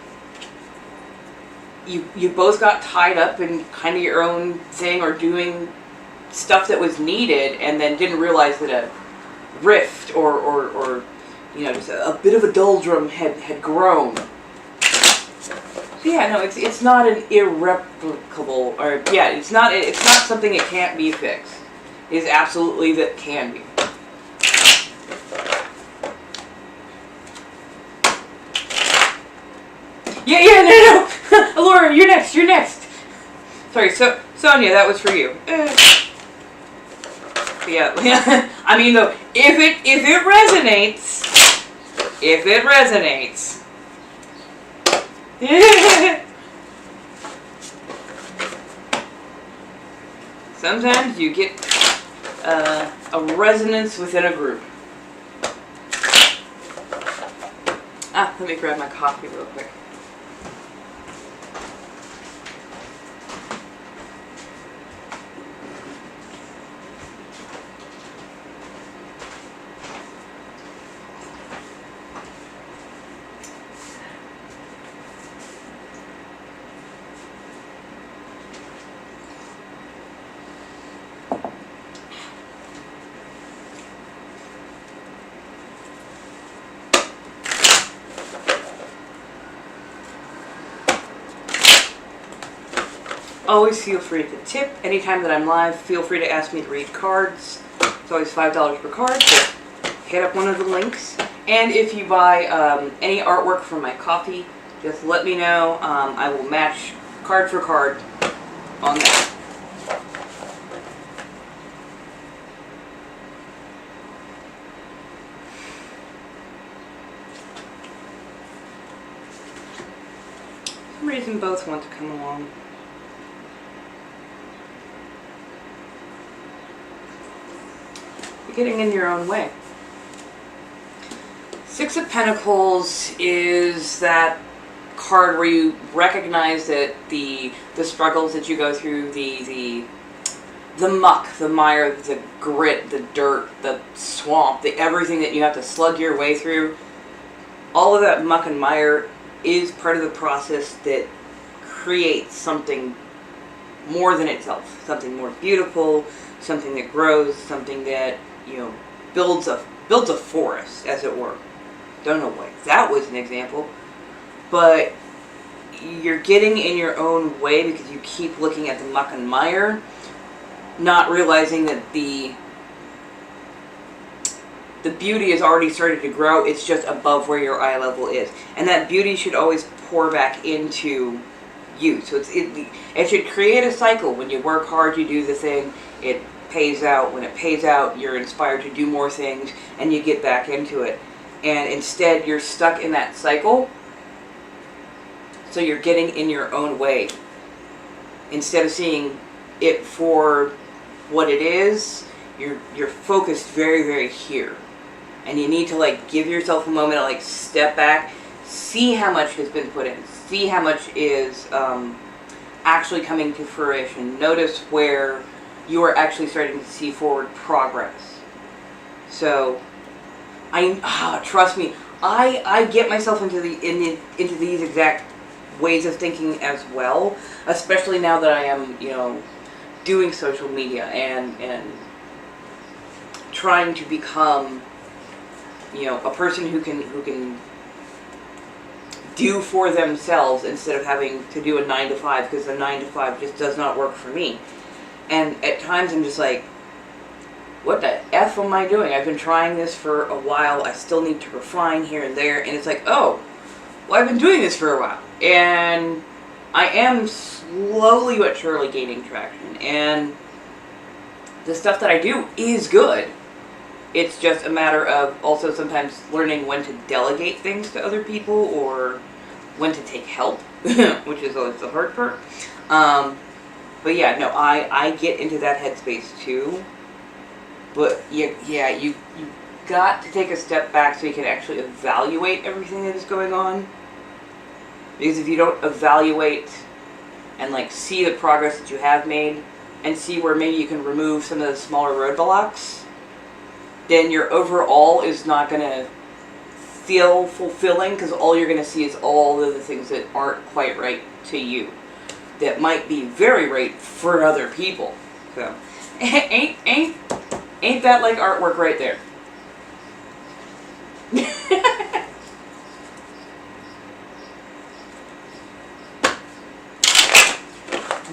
you both got tied up in kind of your own thing, or doing stuff that was needed, and then didn't realize that a rift or just a bit of a doldrum had grown. So yeah, no, it's not an irreplicable, or yeah, it's not something that can't be fixed. It is absolutely that can be. Yeah, no. Laura, you're next. Sorry, Sonia, that was for you. Yeah. I mean, though, if it resonates. Sometimes you get a resonance within a group. Let me grab my coffee real quick. Always feel free to tip. Anytime that I'm live, feel free to ask me to read cards. It's always $5 per card, so hit up one of the links. And if you buy any artwork from my coffee, just let me know. I will match card for card on that. For some reason both want to come along. You're getting in your own way. Six of Pentacles is that card where you recognize that the struggles that you go through, the muck, the mire, the grit, the dirt, the swamp, everything that you have to slug your way through, all of that muck and mire is part of the process that creates something more than itself, something more beautiful, something that grows, something that builds a built a forest, as it were. Don't know why that was an example, but you're getting in your own way because you keep looking at the muck and mire, not realizing that the beauty is already started to grow. It's just above where your eye level is, and that beauty should always pour back into you. So it should create a cycle. When you work hard, you do the thing, it pays out. When it pays out, you're inspired to do more things, and you get back into it. And instead, you're stuck in that cycle, so you're getting in your own way. Instead of seeing it for what it is, you're focused very, very here. And you need to, like, give yourself a moment to, like, step back, see how much has been put in, see how much is actually coming to fruition. Notice where you are actually starting to see forward progress. So, trust me, I get myself into these exact ways of thinking as well, especially now that I am, doing social media and trying to become, a person who can do for themselves instead of having to do a 9-to-5, because the 9-to-5 just does not work for me. And at times I'm just like, what the F am I doing? I've been trying this for a while. I still need to refine here and there. And it's like, oh, well, I've been doing this for a while. And I am slowly but surely gaining traction. And the stuff that I do is good. It's just a matter of also sometimes learning when to delegate things to other people or when to take help, which is always the hard part. But yeah, no, I get into that headspace too. But yeah, you got to take a step back so you can actually evaluate everything that is going on. Because if you don't evaluate and like see the progress that you have made and see where maybe you can remove some of the smaller roadblocks, then your overall is not going to feel fulfilling, because all you're going to see is all of the things that aren't quite right to you that might be very right for other people. So ain't that like artwork right there?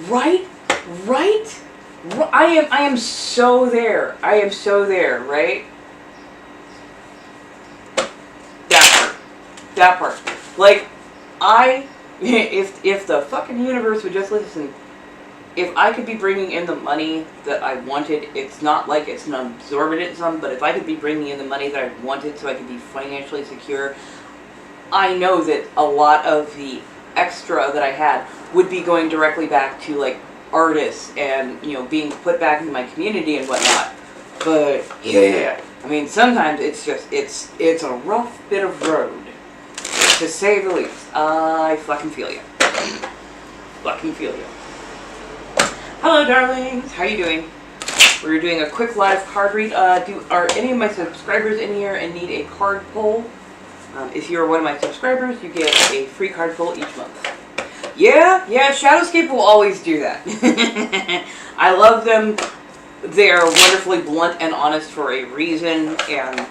Right? I am so there. I am so there, right? That part. Like, if the fucking universe would just listen, if I could be bringing in the money that I wanted, it's not like it's an exorbitant sum, but if I could be bringing in the money that I wanted so I could be financially secure, I know that a lot of the extra that I had would be going directly back to, like, artists and, being put back into my community and whatnot. But, yeah, I mean, sometimes it's just, it's a rough bit of road, to say the least. I fucking feel you. Fucking feel you. Hello, darlings. How you doing? We're doing a quick live card read. Are any of my subscribers in here and need a card pull? If you're one of my subscribers, you get a free card pull each month. Yeah, Shadowscape will always do that. I love them. They are wonderfully blunt and honest for a reason, and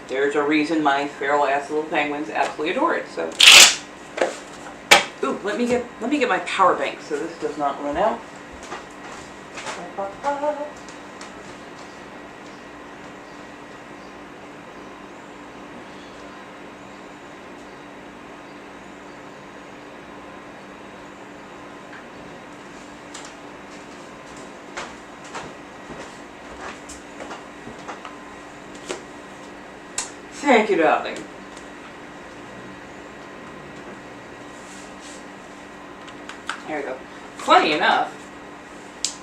there's a reason my feral ass little penguins absolutely adore it. So, ooh, let me get my power bank so this does not run out. Thank you, darling. There we go. Funny enough,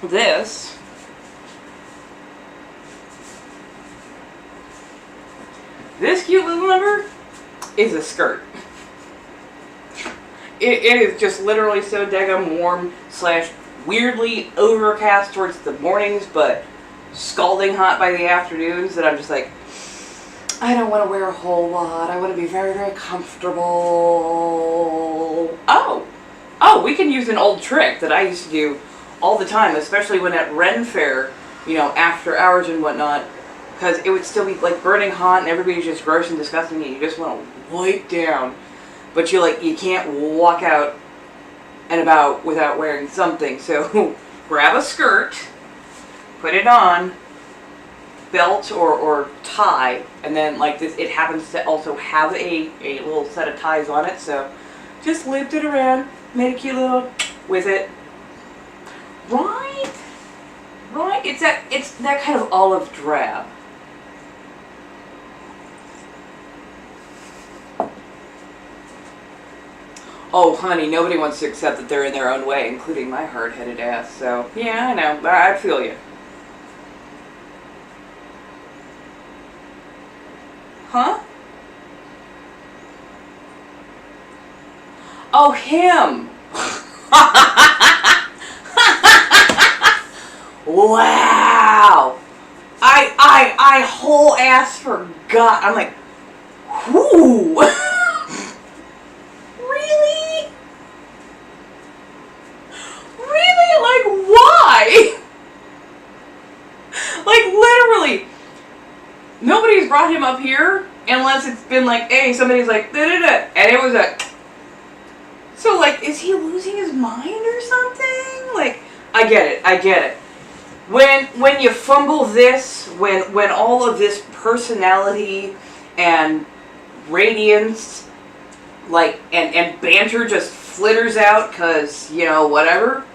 this cute little number is a skirt. It is just literally so daggum warm / weirdly overcast towards the mornings, but scalding hot by the afternoons, that I'm just like, I don't want to wear a whole lot. I want to be very, very comfortable. Oh, we can use an old trick that I used to do all the time, especially when at Ren Fair, after hours and whatnot, because it would still be like burning hot and everybody's just gross and disgusting and you just want to wipe down. But you can't walk out and about without wearing something. So grab a skirt, put it on, belt or tie, and then like this, it happens to also have a little set of ties on it. So just looped it around, made a cute little with it. Right? Right? It's that kind of olive drab. Oh, honey, nobody wants to accept that they're in their own way, including my hard-headed ass. So, yeah, I know. I feel you. Huh? Oh, him! Wow! I whole ass forgot. I'm like, whoo! Really? Really? Like, why? Like, literally, nobody's brought him up here unless it's been like, hey, somebody's like, da-da-da, and it was a... So, like, is he losing his mind or something? Like, I get it. When you fumble this, when all of this personality and radiance, like, and banter just flitters out because, you know, whatever.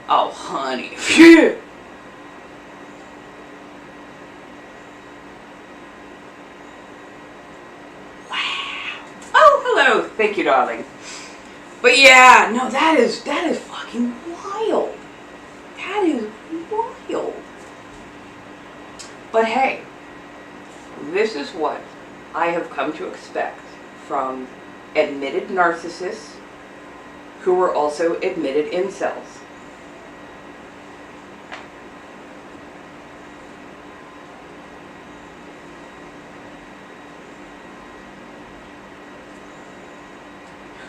Oh, honey. Wow. Oh, hello. Thank you, darling. But yeah, no, that is fucking wild. That is wild. But hey, this is what I have come to expect from admitted narcissists who were also admitted incels.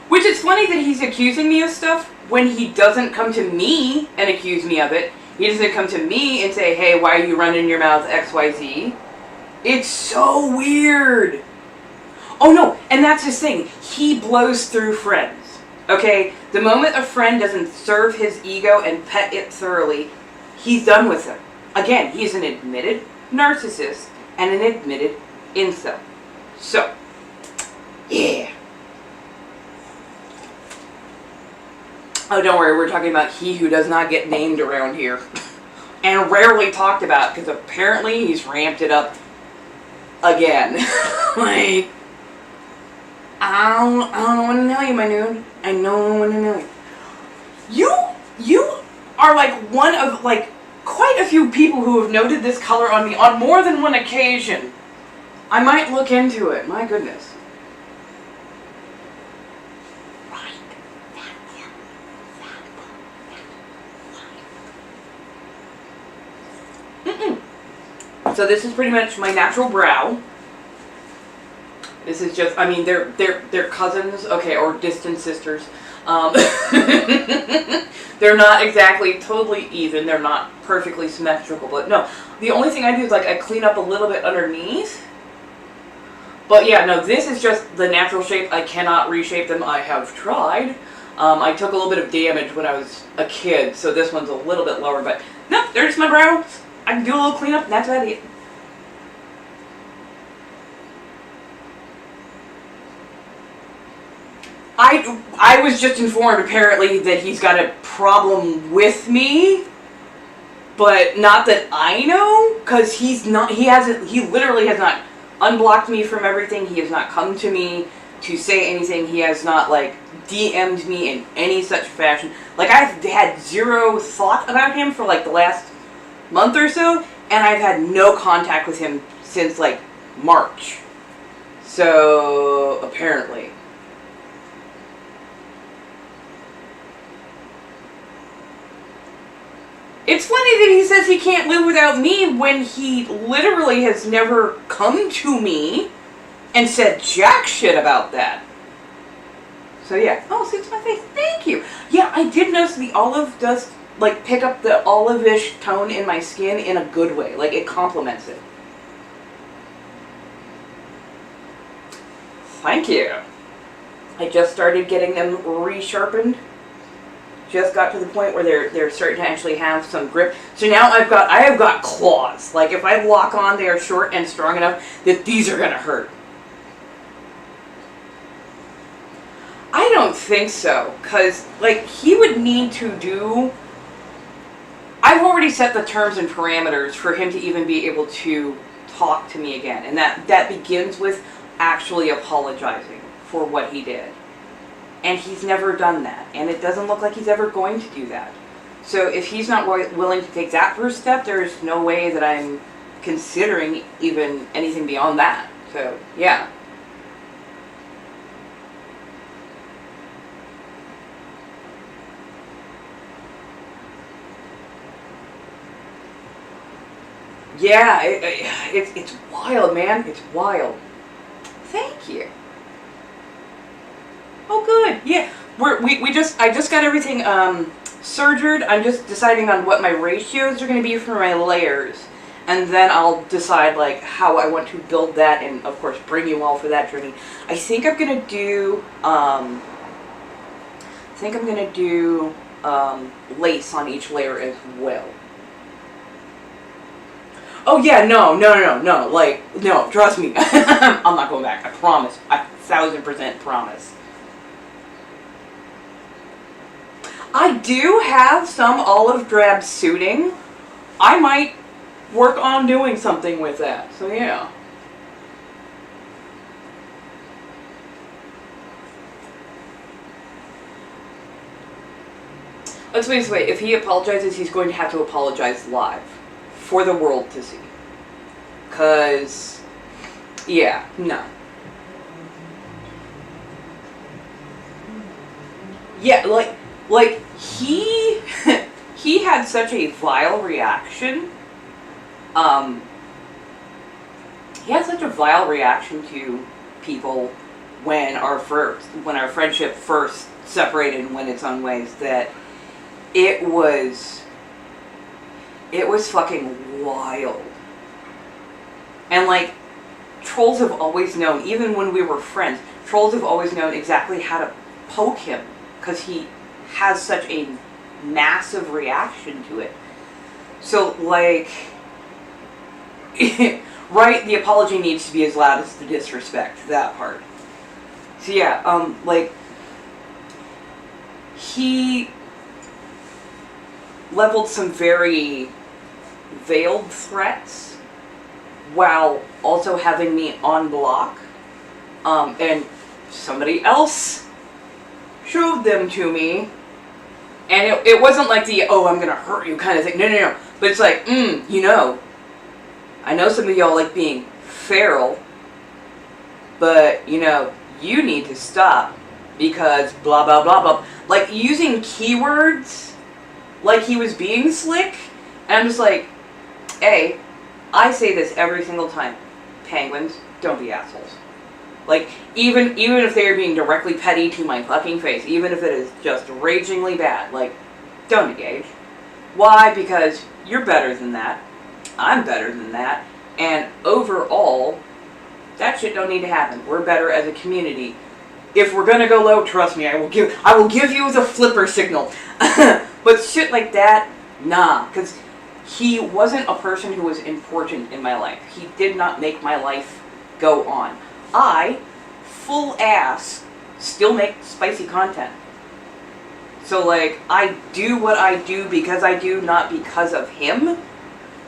Which is funny that he's accusing me of stuff when he doesn't come to me and accuse me of it. He doesn't come to me and say, hey, why are you running your mouth XYZ? It's so weird. Oh no, and that's his thing. He blows through friends. Okay? The moment a friend doesn't serve his ego and pet it thoroughly, he's done with them. Again, he's an admitted narcissist and an admitted incel. So, yeah. Oh, don't worry, we're talking about he who does not get named around here. And rarely talked about, because apparently he's ramped it up again. Like, I don't want to tell you, my dude. I don't want to know you. You are like one of, like, quite a few people who have noted this color on me on more than one occasion. I might look into it, my goodness. So this is pretty much my natural brow. This is just, I mean, they're cousins, okay, or distant sisters. They're not exactly totally even. They're not perfectly symmetrical, but no. The only thing I do is like I clean up a little bit underneath. But yeah, no, this is just the natural shape. I cannot reshape them. I have tried. I took a little bit of damage when I was a kid, so this one's a little bit lower, but no, there's my brows. I can do a little cleanup, and that's about it. I was just informed, apparently, that he's got a problem with me, but not that I know, because he literally has not unblocked me from everything. He has not come to me to say anything. He has not, like, DM'd me in any such fashion. Like, I've had zero thought about him for, like, the last month or so, and I've had no contact with him since, like, March. So, apparently. It's funny that he says he can't live without me when he literally has never come to me and said jack shit about that. So yeah. Oh, suits my face. Thank you. Yeah, I did notice the olive does like, pick up the olive-ish tone in my skin in a good way. Like, it complements it. Thank you. I just started getting them resharpened. Just got to the point where they're starting to actually have some grip. So now I have got claws. Like, if I lock on, they are short and strong enough that these are gonna hurt. I don't think so, because, like, he would need to do... I've already set the terms and parameters for him to even be able to talk to me again. And that begins with actually apologizing for what he did. And he's never done that. And it doesn't look like he's ever going to do that. So if he's not willing to take that first step, there's no way that I'm considering even anything beyond that. So, yeah. Yeah, it's wild, man. It's wild. Thank you. Oh, good. Yeah, I just got everything surgered. I'm just deciding on what my ratios are going to be for my layers, and then I'll decide like how I want to build that, and of course bring you all for that journey. I think I'm gonna do lace on each layer as well. Oh yeah, no, like, no, trust me. I'm not going back, I promise. I 1000% promise. I do have some olive drab suiting. I might work on doing something with that, so yeah. Let's put it this way, if he apologizes, he's going to have to apologize live. For the world to see. 'Cause, yeah, no. Yeah, like he he had such a vile reaction. He had such a vile reaction to people when our friendship first separated and went its own ways that it was fucking wild. And like, trolls have always known, even when we were friends, trolls have always known exactly how to poke him, because he has such a massive reaction to it. So like, right, the apology needs to be as loud as the disrespect, that part. So yeah, like, he leveled some very veiled threats while also having me on block, and somebody else showed them to me, and it wasn't like the, oh, I'm gonna hurt you kind of thing, no, but it's like, you know, I know some of y'all like being feral, but, you know, you need to stop, because blah, blah, blah, blah, like, using keywords like he was being slick, and I'm just like, hey, I say this every single time. Penguins, don't be assholes. Like, even if they are being directly petty to my fucking face, even if it is just ragingly bad, like, don't engage. Why? Because you're better than that. I'm better than that. And overall, that shit don't need to happen. We're better as a community. If we're gonna go low, trust me, I will give you the flipper signal. But shit like that, nah, because he wasn't a person who was important in my life. He did not make my life go on. I, full ass, still make spicy content. So like, I do what I do because I do, not because of him,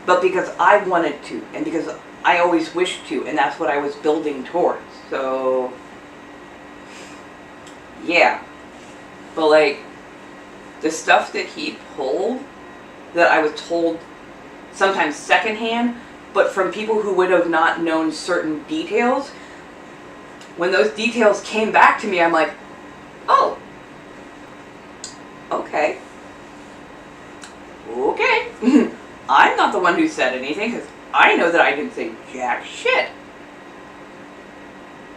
but because I wanted to, and because I always wished to, and that's what I was building towards. So, yeah. But like, the stuff that he pulled, that I was told sometimes secondhand, but from people who would have not known certain details, when those details came back to me, I'm like, oh, okay. I'm not the one who said anything, because I know that I didn't say jack shit.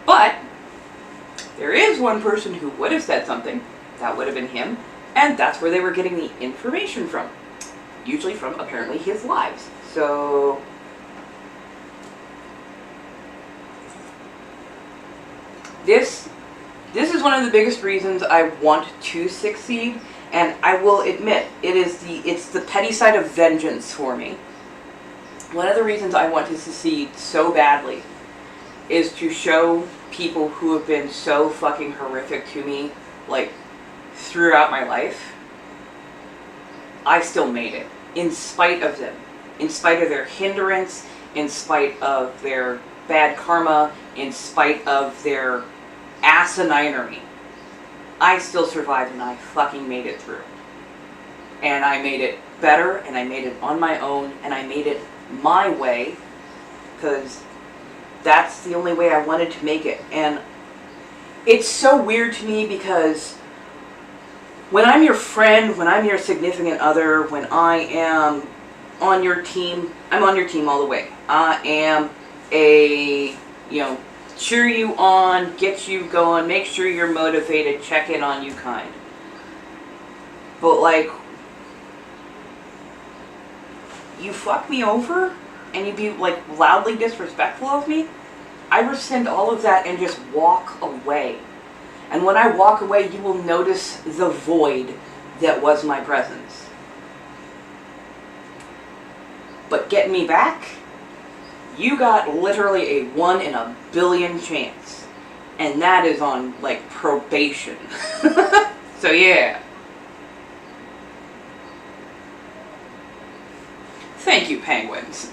But there is one person who would have said something. That would have been him. And that's where they were getting the information from. Usually from, apparently, his lives. So... This is one of the biggest reasons I want to succeed, and I will admit, it's the petty side of vengeance for me. One of the reasons I want to succeed so badly is to show people who have been so fucking horrific to me, like, throughout my life, I still made it, in spite of them, in spite of their hindrance, in spite of their bad karma, in spite of their asininery. I still survived and I fucking made it through. And I made it better, and I made it on my own, and I made it my way, because that's the only way I wanted to make it. And it's so weird to me, because when I'm your friend, when I'm your significant other, when I am on your team, I'm on your team all the way. I am a, cheer you on, get you going, make sure you're motivated, check in on you kind. But, like, you fuck me over and you be, like, loudly disrespectful of me, I rescind all of that and just walk away. And when I walk away, you will notice the void that was my presence. But getting me back, you got literally a 1 in a billion chance. And that is on, like, probation. So yeah. Thank you, penguins.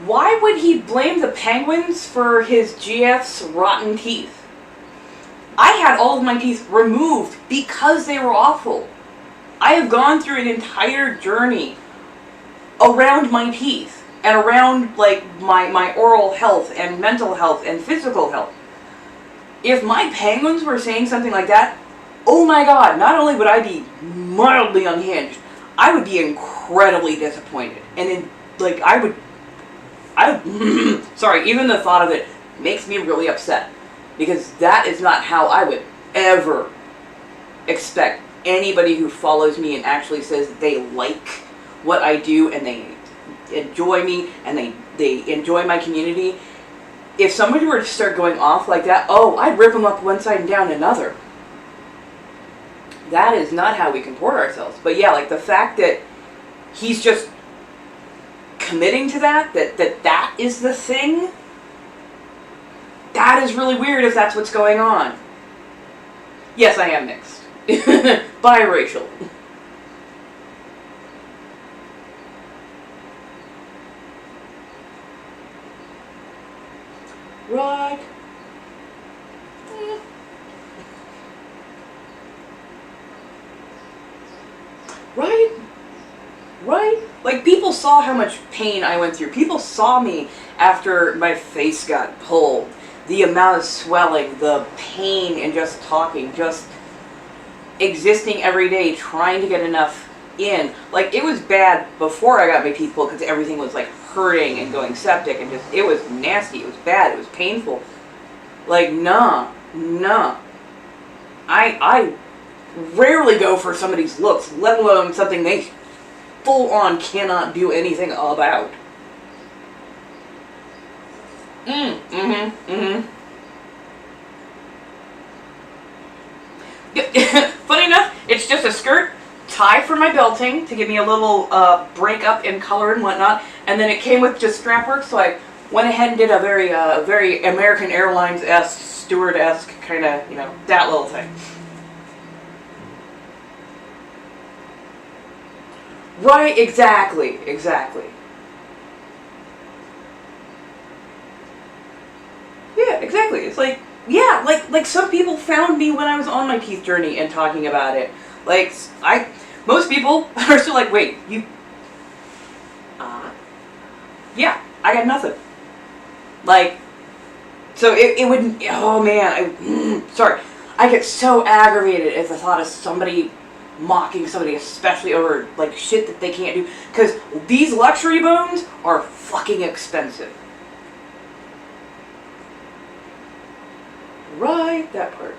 Why would he blame the penguins for his GF's rotten teeth? I had all of my teeth removed because they were awful. I have gone through an entire journey around my teeth and around, like, my oral health and mental health and physical health. If my penguins were saying something like that, oh my god, not only would I be mildly unhinged, I would be incredibly disappointed. And sorry, even the thought of it makes me really upset. Because that is not how I would ever expect anybody who follows me and actually says that they like what I do and they enjoy me and they enjoy my community. If somebody were to start going off like that, oh, I'd rip them up one side and down another. That is not how we comport ourselves. But yeah, like the fact that he's just committing to that is the thing, that is really weird if that's what's going on. Yes, I am mixed. Biracial. Right. Right? Right? Like, people saw how much pain I went through. People saw me after my face got pulled. The amount of swelling, the pain in just talking, just existing every day, trying to get enough in. Like, it was bad before I got my teeth pulled because everything was, like, hurting and going septic and just, it was nasty, it was bad, it was painful. Like, nah. I rarely go for somebody's looks, let alone something they full on cannot do anything about. Funny enough, it's just a skirt, tie for my belting to give me a little break up in color and whatnot, and then it came with just strap work, so I went ahead and did a very American Airlines-esque, steward-esque kind of, that little thing. Right, exactly. Yeah, exactly. It's like, yeah, like some people found me when I was on my teeth journey and talking about it. Like, most people are still like, wait, you, yeah, I got nothing. Like, so it wouldn't, oh man, sorry. I get so aggravated at the thought of somebody mocking somebody, especially over, like, shit that they can't do. Because these luxury bones are fucking expensive. Right, that part.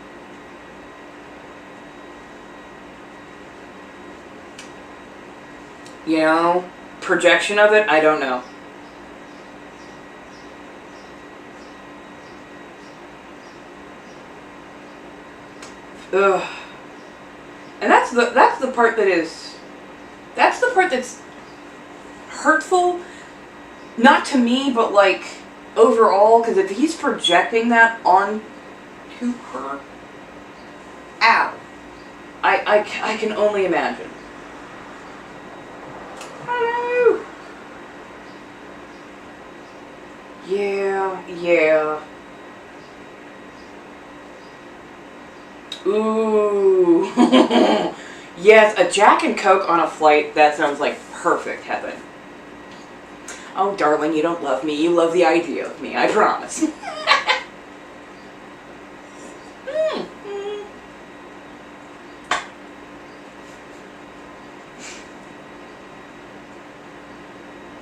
You know, projection of it, I don't know. Ugh. And that's the part that's the part that's hurtful, not to me, but like overall, because if he's projecting that on to her, ow. I can only imagine. Hello. Yeah. Ooh. Yes, a Jack and Coke on a flight, that sounds like perfect heaven. Oh, darling, you don't love me. You love the idea of me, I promise.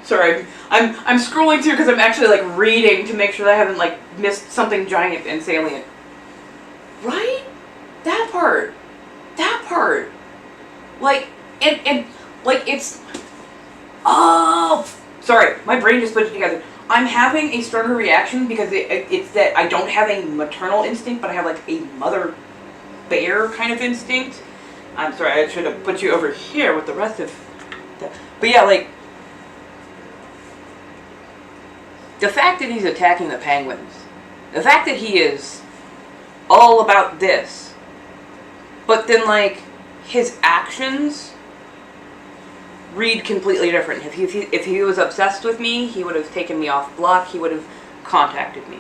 Sorry, I'm scrolling through because I'm actually like reading to make sure that I haven't like missed something giant and salient. Right? That part. Like, and like it's, oh, sorry, my brain just put it together. I'm having a stronger reaction because it's that I don't have a maternal instinct, but I have like a mother bear kind of instinct. I'm sorry, I should have put you over here with the rest of the, but yeah, like, the fact that he's attacking the penguins, the fact that he is all about this, but then like his actions read completely different. If he was obsessed with me, he would have taken me off block. He would have contacted me.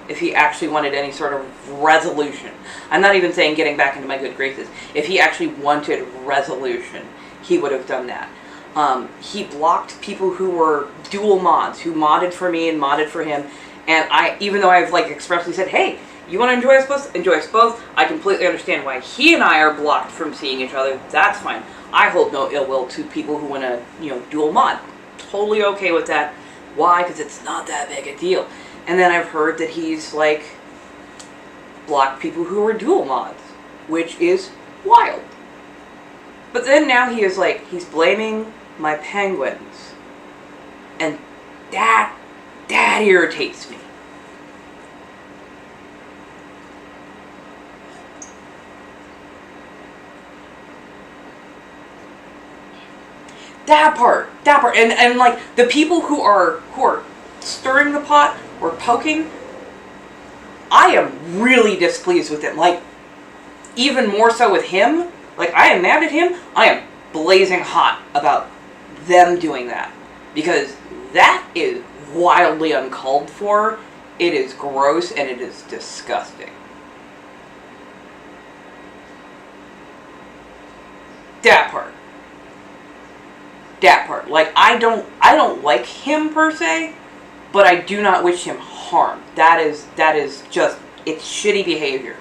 If he actually wanted any sort of resolution. I'm not even saying getting back into my good graces. If he actually wanted resolution, he would have done that. He blocked people who were dual mods, who modded for me and modded for him. And even though I've like expressly said, hey, you want to enjoy us both? Enjoy us both. I completely understand why he and I are blocked from seeing each other. That's fine. I hold no ill will to people who want to, dual mod. Totally okay with that. Why? Because it's not that big a deal. And then I've heard that he's like blocked people who are dual mods, which is wild. But then now he is like, he's blaming my penguins. And that irritates me. That part, and like the people who are stirring the pot or poking, I am really displeased with them. Like, even more so with him. Like, I am mad at him. I am blazing hot about them doing that, because that is wildly uncalled for. It is gross and it is disgusting. That part. Like, I don't like him per se, but I do not wish him harm. That is just, it's shitty behavior.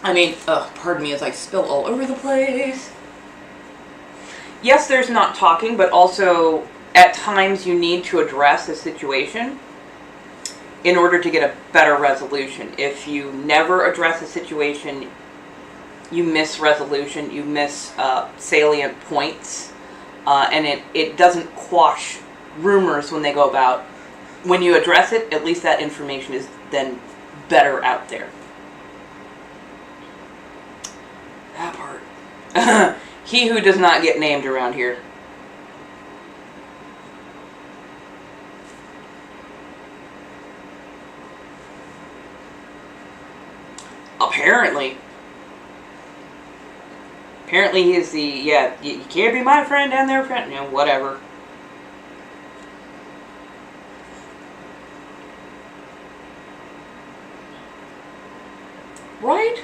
I mean, pardon me as I spill all over the place. Yes, there's not talking, but also at times you need to address a situation in order to get a better resolution. If you never address a situation, you miss resolution, you miss salient points, and it doesn't quash rumors when they go about. When you address it, at least that information is then better out there. That part. He who does not get named around here. Apparently he is the, you can't be my friend and their friend, whatever. Right?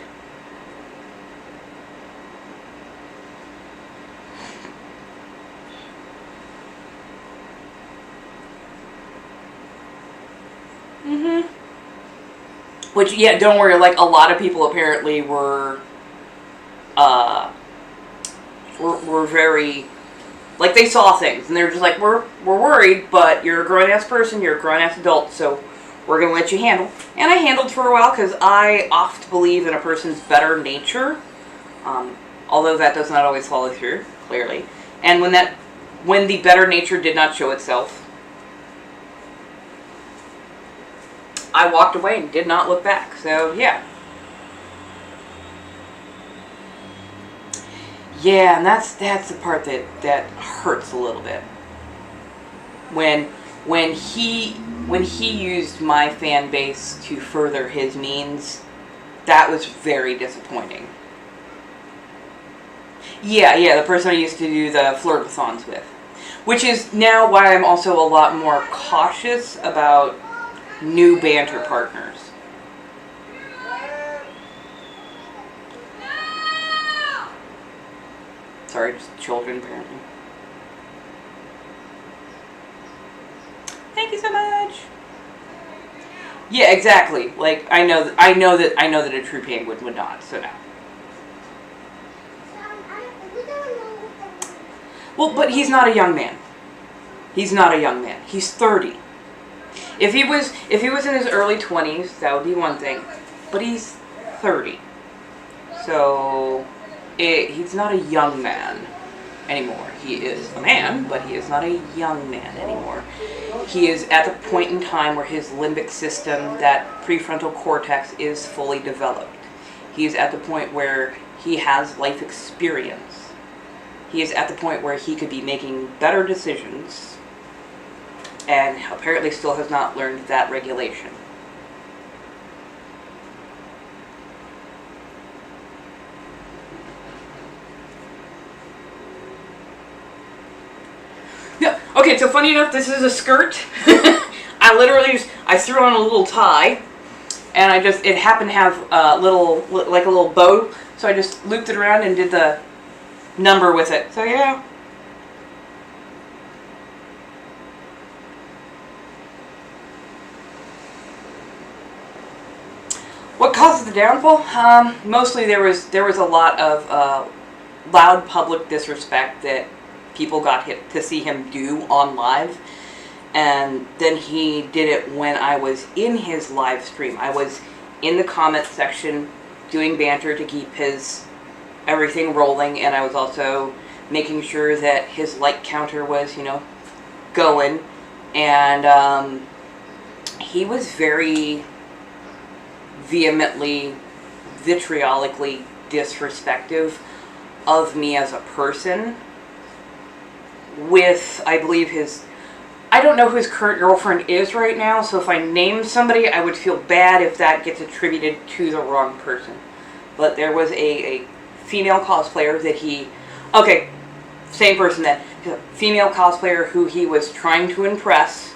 Which, don't worry, like, a lot of people apparently were very Like, they saw things, and they were just like, we're worried, but you're a grown-ass person, you're a grown-ass adult, so we're going to let you handle. And I handled for a while, because I oft believe in a person's better nature, although that does not always follow through, clearly. And when the better nature did not show itself, I walked away and did not look back. So, yeah. Yeah, and that's the part that hurts a little bit. When he used my fan base to further his means, that was very disappointing. Yeah, the person I used to do the flirt-a-thons with. Which is now why I'm also a lot more cautious about new banter partners. Sorry, just children, apparently. Thank you so much. Yeah, exactly. Like, I know that a true penguin would not. So no. Well, but he's not a young man. He's not a young man. He's 30. If he was in his early 20s, that would be one thing. But he's 30. So he's not a young man anymore. He is a man, but he is not a young man anymore. He is at the point in time where his limbic system, that prefrontal cortex, is fully developed. He is at the point where he has life experience. He is at the point where he could be making better decisions, and apparently still has not learned that regulation. Yeah. Okay, so funny enough, this is a skirt. I threw on a little tie, and it happened to have a little bow, so I just looped it around and did the number with it. So yeah. What causes the downfall? Mostly there was a lot of loud public disrespect that people got to see him do on live, and then he did it when I was in his live stream. I was in the comment section doing banter to keep his everything rolling, and I was also making sure that his like counter was, going, and he was very vehemently, vitriolically disrespectful of me as a person with, I believe, I don't know who his current girlfriend is right now, so if I name somebody, I would feel bad if that gets attributed to the wrong person. But there was a female cosplayer that same person then, female cosplayer who he was trying to impress,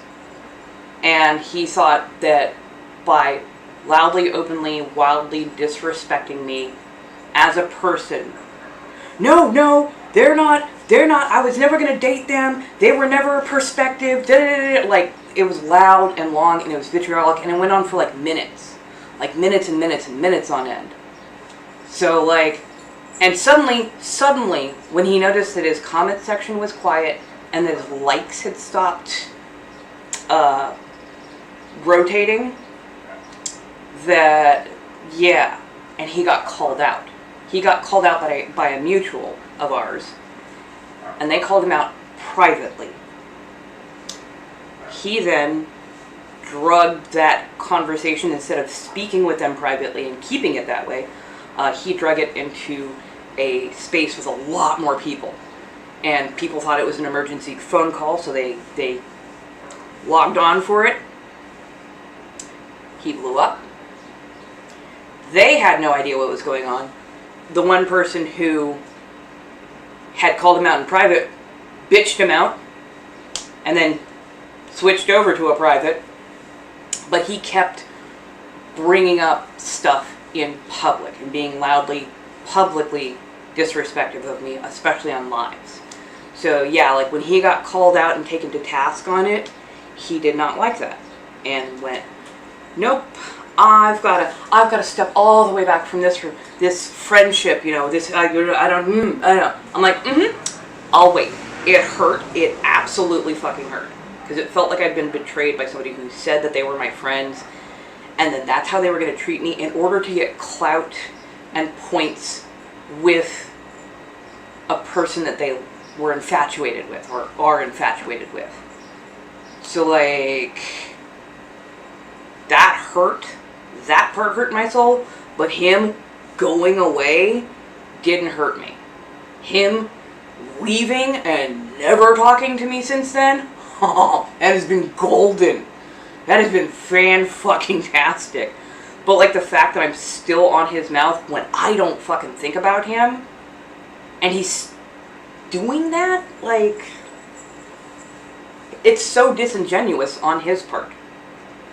and he thought that by loudly, openly, wildly disrespecting me as a person. No, they're not, I was never going to date them, they were never a perspective, like, it was loud and long, and it was vitriolic, and it went on for like minutes and minutes and minutes on end. So and suddenly, when he noticed that his comment section was quiet, and that his likes had stopped rotating, and he got called out. He got called out by a mutual of ours, and they called him out privately. He then drugged that conversation, instead of speaking with them privately and keeping it that way, he drug it into a space with a lot more people. And people thought it was an emergency phone call, so they logged on for it. He blew up. They had no idea what was going on. The one person who had called him out in private bitched him out and then switched over to a private, but he kept bringing up stuff in public and being loudly, publicly disrespectful of me, especially on lives. So yeah, like when he got called out and taken to task on it, he did not like that and went, nope, I've got to step all the way back from this friendship, this I don't know. I'm like, I'll wait. It hurt. It absolutely fucking hurt. Because it felt like I'd been betrayed by somebody who said that they were my friends. And then that's how they were going to treat me in order to get clout and points with a person that they were infatuated with or are infatuated with. So, like, that hurt. That part hurt my soul. But him going away didn't hurt me. Him leaving and never talking to me since then, that has been golden. That has been fan-fucking-tastic. But, like, the fact that I'm still on his mouth when I don't fucking think about him, and he's doing that, like, it's so disingenuous on his part.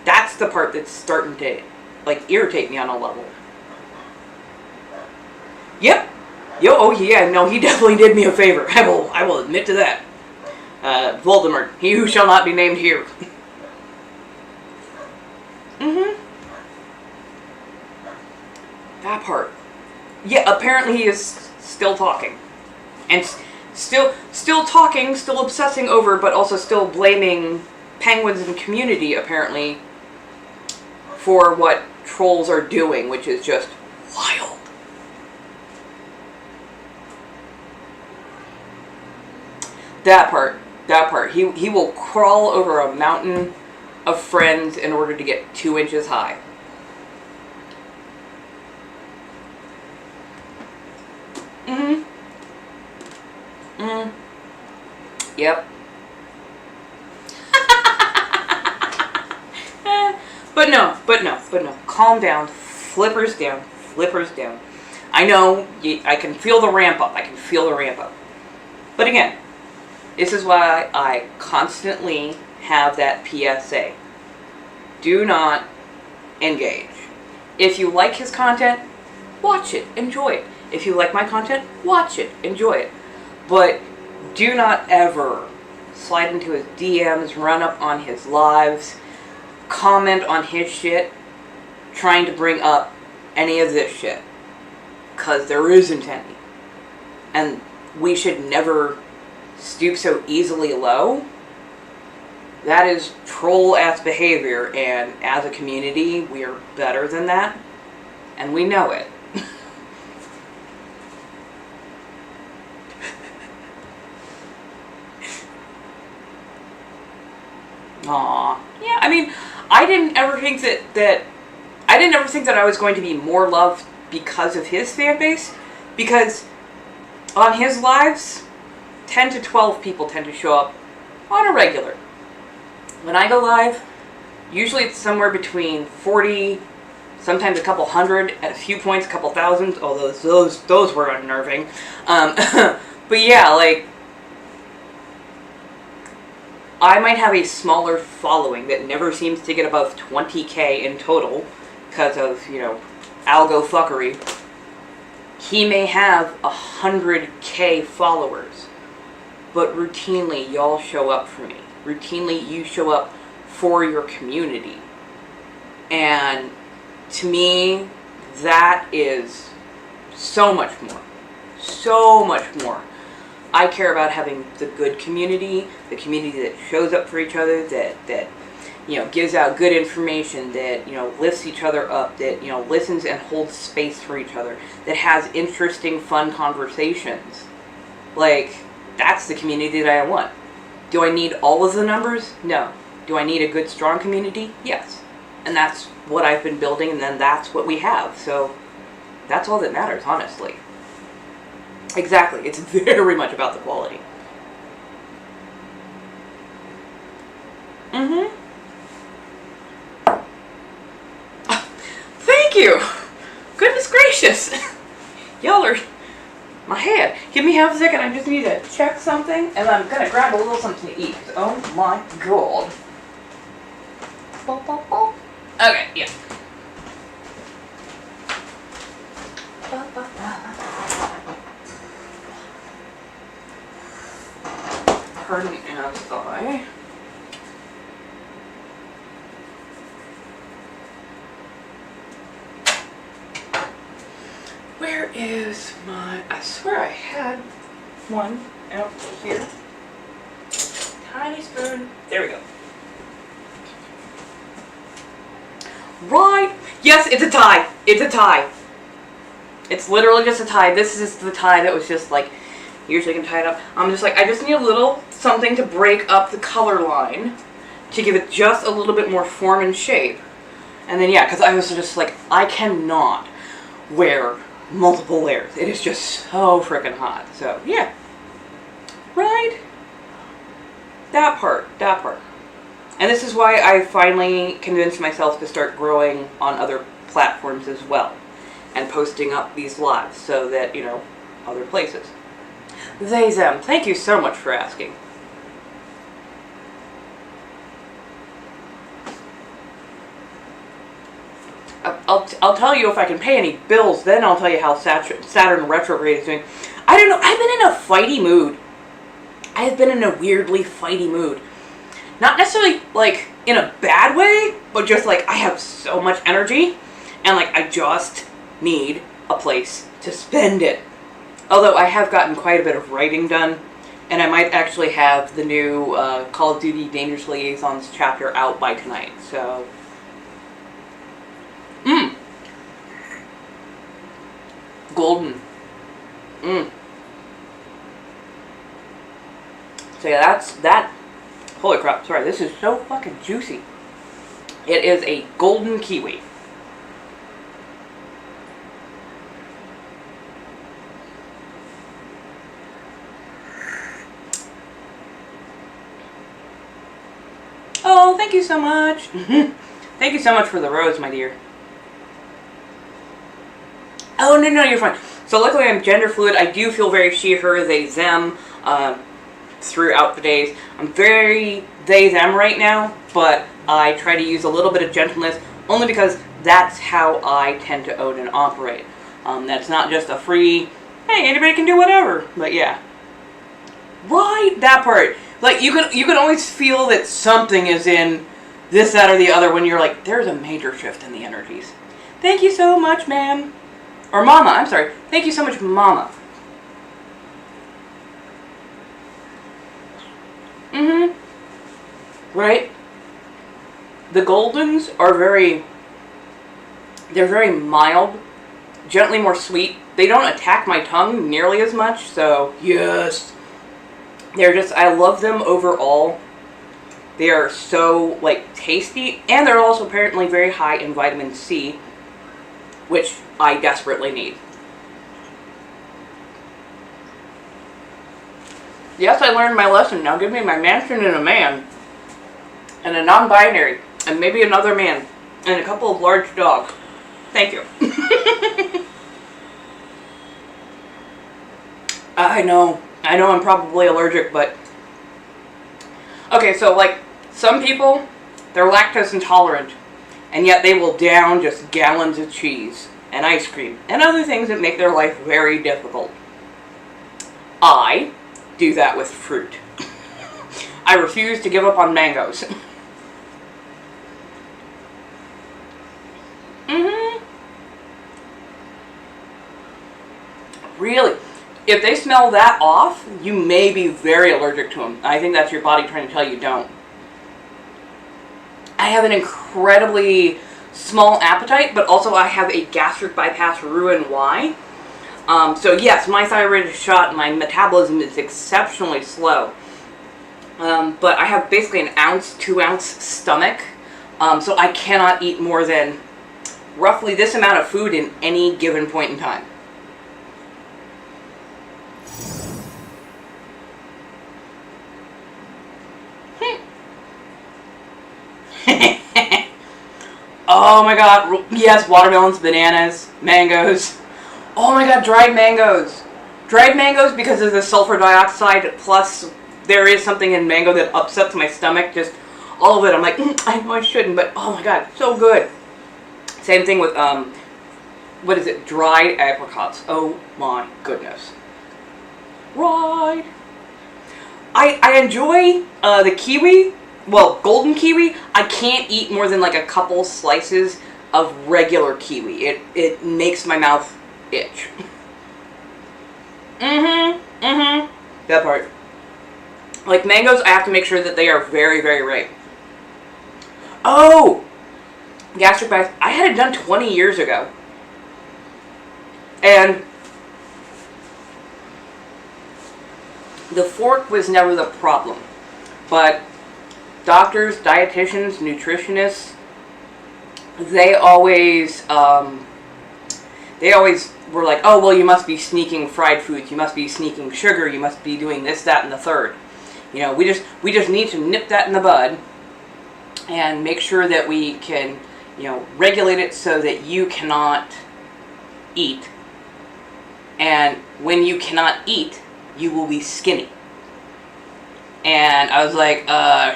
That's the part that's starting to, like, irritate me on a level. Yep. Yo, oh yeah, no, he definitely did me a favor. I will admit to that. Voldemort, he who shall not be named here. That part. Yeah, apparently he is still talking. And still talking, still obsessing over, but also still blaming penguins and community, apparently, for what trolls are doing, which is just wild. That part. He will crawl over a mountain of friends in order to get 2 inches high. Yep. But no. Calm down. Flippers down. I know, I can feel the ramp up. But again, this is why I constantly have that PSA. Do not engage. If you like his content, watch it, enjoy it. If you like my content, watch it, enjoy it. But do not ever slide into his DMs, run up on his lives, comment on his shit, trying to bring up any of this shit. Because there isn't any. And we should never stoop so easily low. That is troll-ass behavior, and as a community, we are better than that, and we know it. Aw. Yeah, I mean, I didn't ever think that I was going to be more loved because of his fan base, because on his lives, 10 to 12 people tend to show up on a regular. When I go live, usually it's somewhere between 40, sometimes a couple hundred, at a few points, a couple thousand, although those were unnerving. But yeah, like, I might have a smaller following that never seems to get above 20K in total because of, algo fuckery. He may have 100K followers, but routinely y'all show up for me. Routinely you show up for your community. And to me, that is so much more. So much more. I care about having the good community, the community that shows up for each other, that gives out good information, that, lifts each other up, that, listens and holds space for each other, that has interesting, fun conversations. Like, that's the community that I want. Do I need all of the numbers? No. Do I need a good, strong community? Yes. And that's what I've been building, and then that's what we have. So, that's all that matters, honestly. Exactly. It's very much about the quality. Thank you! Goodness gracious! Y'all are my head. Give me half a second, I just need to check something, and I'm gonna grab a little something to eat. Oh my god. Okay, yeah. Pardon as I... Where is my... I swear I had one out here. tiny spoon. There we go. Right. Yes, it's a tie. It's a tie. It's literally just a tie. This is the tie that was just like, usually I can tie it up. I'm just like, I just need a little something to break up the color line to give it just a little bit more form and shape. And then, yeah, because I was just like, I cannot wear multiple layers. It is just so freaking hot. So, yeah. Right? That part. And this is why I finally convinced myself to start growing on other platforms as well. And posting up these lives so that, you know, other places. They, them. Thank you so much for asking. I'll tell you if I can pay any bills, then I'll tell you how Saturn retrograde is doing. I don't know. I've been in a fighty mood. I have been in a weirdly fighty mood. Not necessarily, like, in a bad way, but just, like, I have so much energy, and, like, I just need a place to spend it. Although I have gotten quite a bit of writing done, and I might actually have the new Call of Duty Dangerous Liaisons chapter out by tonight, so... Golden. So yeah, that's that. Holy crap, sorry, this is so fucking juicy. It is a golden kiwi. Oh, thank you so much. Thank you so much for the rose, my dear. Oh, no, you're fine. So luckily I'm gender fluid. I do feel very she, her, they, them throughout the days. I'm very they, them right now, but I try to use a little bit of gentleness only because that's how I tend to own and operate. That's not just a free, hey, anybody can do whatever, but yeah. Right, that part. Like, you can always feel that something is in this, that, or the other when you're like, there's a major shift in the energies. Thank you so much, ma'am. Or mama, I'm sorry. Thank you so much, mama. Right? The Goldens are they're very mild, gently more sweet. They don't attack my tongue nearly as much, so yes. They're just, I love them overall. They are so, like, tasty, and they're also apparently very high in vitamin C, which I desperately need. Yes, I learned my lesson. Now give me my mansion and a man, and a non-binary, and maybe another man, and a couple of large dogs. Thank you. I know I'm probably allergic, but... Okay, so, like, some people, they're lactose intolerant, and yet they will down just gallons of cheese and ice cream and other things that make their life very difficult. I do that with fruit. I refuse to give up on mangoes. Really? If they smell that off, you may be very allergic to them. I think that's your body trying to tell you don't. I have an incredibly small appetite, but also I have a gastric bypass Roux-en-Y. So yes, my thyroid is shot, my metabolism is exceptionally slow. But I have basically an ounce, 2 ounce stomach. So I cannot eat more than roughly this amount of food in any given point in time. Oh my god, yes, watermelons, bananas, mangoes. Oh my god, dried mangoes. Dried mangoes, because of the sulfur dioxide, plus there is something in mango that upsets my stomach, just all of it. I'm like, I know I shouldn't, but oh my god, so good. Same thing with, what is it, dried apricots. Oh my goodness. Right. I enjoy the kiwi. Well, golden kiwi, I can't eat more than like a couple slices of regular kiwi. It makes my mouth itch. That part. Like mangoes, I have to make sure that they are very, very ripe. Oh! Gastric bypass. I had it done 20 years ago. And the fork was never the problem. But doctors, dietitians, nutritionists, they always were like, oh, well, you must be sneaking fried foods, you must be sneaking sugar, you must be doing this, that, and the third. You know, we just need to nip that in the bud and make sure that we can, you know, regulate it so that you cannot eat. And when you cannot eat, you will be skinny. And I was like,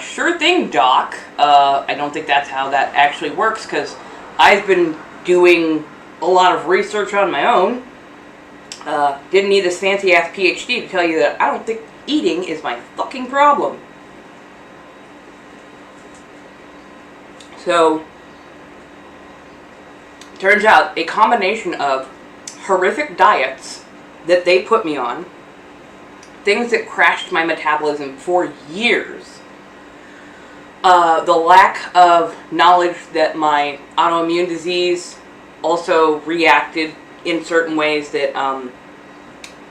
sure thing, doc. I don't think that's how that actually works, because I've been doing a lot of research on my own. Didn't need this fancy-ass PhD to tell you that I don't think eating is my fucking problem. So, turns out a combination of horrific diets that they put me on, things that crashed my metabolism for years, the lack of knowledge that my autoimmune disease also reacted in certain ways that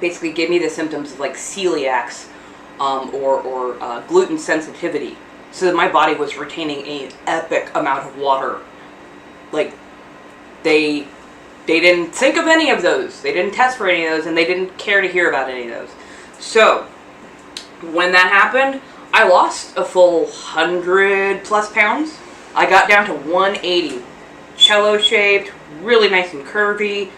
basically gave me the symptoms of like celiacs or gluten sensitivity, so that my body was retaining an epic amount of water. Like, they didn't think of any of those, they didn't test for any of those, and they didn't care to hear about any of those. So when that happened, I lost a full 100 plus pounds. I got down to 180, cello shaped, really nice and curvy,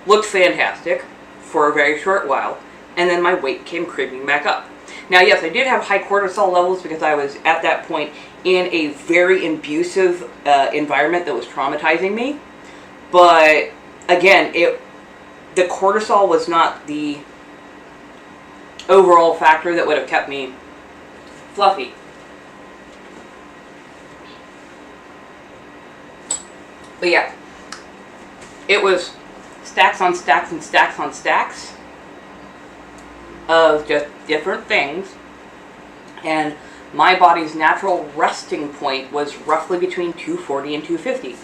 looked fantastic for a very short while, and then my weight came creeping back up. Now, yes, I did have high cortisol levels because I was at that point in a very abusive environment that was traumatizing me. But again, the cortisol was not the overall factor that would have kept me fluffy. But yeah, it was stacks on stacks and stacks on stacks of just different things, and my body's natural resting point was roughly between 240 and 250.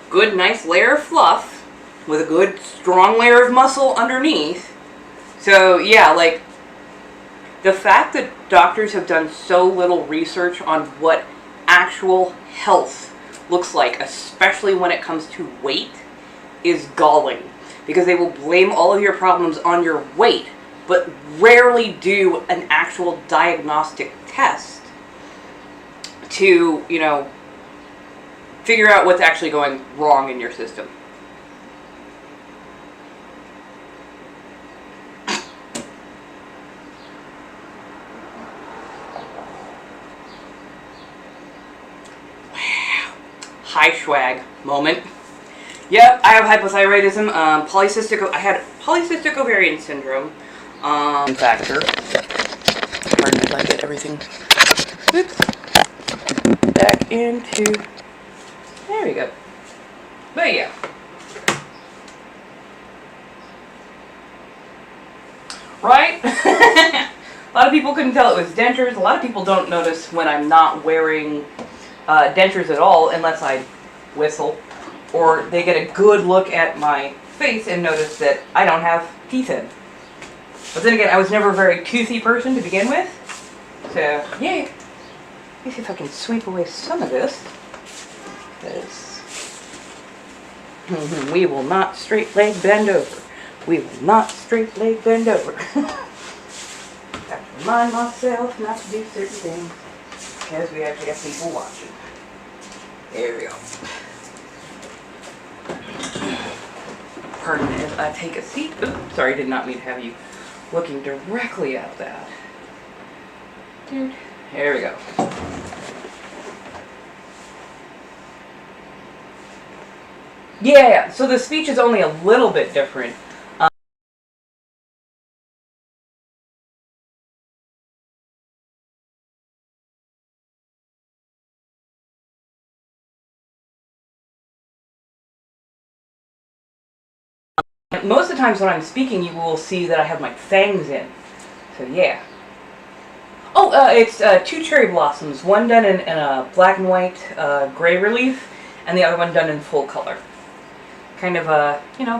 Good, nice layer of fluff with a good, strong layer of muscle underneath. So yeah, like, the fact that doctors have done so little research on what actual health looks like, especially when it comes to weight, is galling. Because they will blame all of your problems on your weight, but rarely do an actual diagnostic test to, you know, figure out what's actually going wrong in your system. High swag moment. Yep, I have hypothyroidism, I had polycystic ovarian syndrome, factor. Pardon if I get everything, oops, back into, there we go. But yeah. Right? A lot of people couldn't tell it was dentures. A lot of people don't notice when I'm not wearing dentures at all unless I whistle, or they get a good look at my face and notice that I don't have teeth in. But then again, I was never a very toothy person to begin with, so yay. Let me see if I can sweep away some of this, because we will not straight leg bend over. We will not straight leg bend over. I have to remind myself not to do certain things, because we actually have people watching. There we go. Pardon as I take a seat. Oops, sorry, did not mean to have you looking directly at that. Dude, there we go. Yeah, so the speech is only a little bit different. Most of the times when I'm speaking, you will see that I have my fangs in. So yeah. Oh, it's two cherry blossoms. One done in a black and white gray relief, and the other one done in full color. Kind of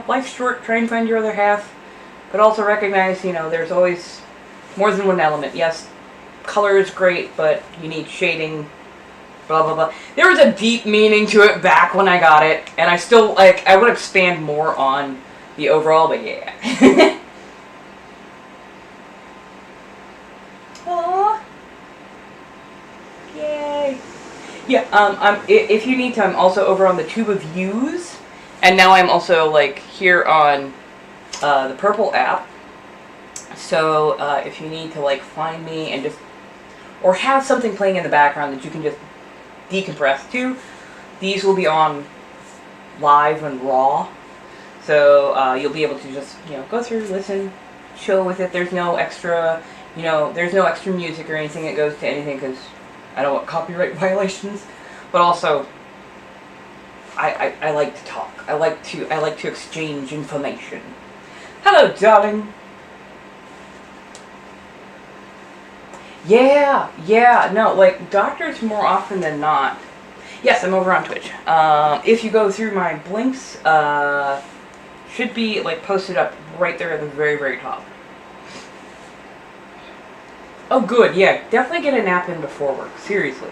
life's short, try and find your other half, but also recognize, there's always more than one element. Yes, color is great, but you need shading, blah, blah, blah. There was a deep meaning to it back when I got it, and I still, I would expand more on the overall, but yeah. Aww. Yay. Yeah, if you need to, I'm also over on the Tube of Views, and now I'm also, here on the Purple app. So, if you need to, find me and just, or have something playing in the background that you can just decompress to, these will be on live and raw. So, you'll be able to just, go through, listen, chill with it. There's no extra, there's no extra music or anything that goes to anything, because I don't want copyright violations. But also, I like to talk. I like to exchange information. Hello, darling. Yeah, no, doctors more often than not. Yes, I'm over on Twitch. If you go through my blinks, should be, posted up right there at the very, very top. Oh, good, yeah, definitely get a nap in before work, seriously.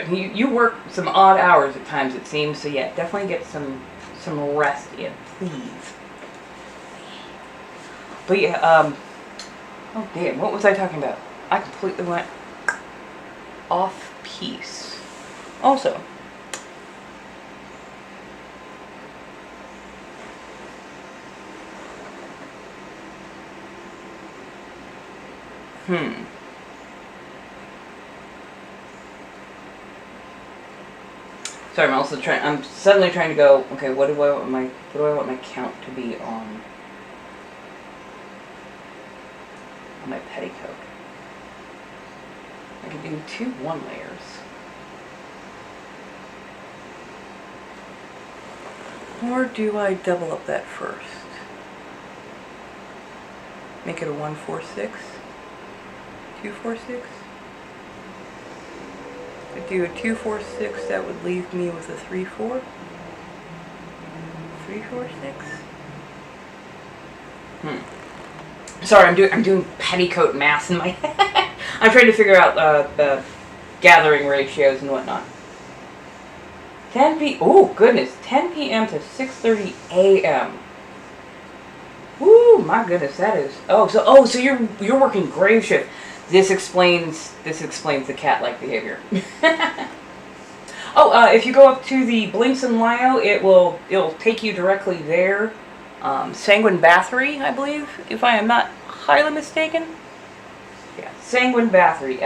You work some odd hours at times, it seems, so yeah, definitely get some rest in, please. But yeah, oh damn, what was I talking about? I completely went off piece. Also, sorry, I'm suddenly trying to go, okay, what do I want my count to be on my petticoat? I could do 2 1 layers. Or do I double up that first? Make it a 1 4 6? 2 4 6? If I do a 2 4 6, that would leave me with a 3 4. 3 4 6. Sorry, I'm doing petticoat math in my head. I'm trying to figure out the gathering ratios and whatnot. 10 p.m. to 6:30 a.m. Woo, my goodness, that is. So you're working grave shift. This explains the cat-like behavior. If you go up to the Blinks and Lio, it'll take you directly there. Sanguine Bathory, I believe, if I am not highly mistaken. Yeah, Sanguine Bathory,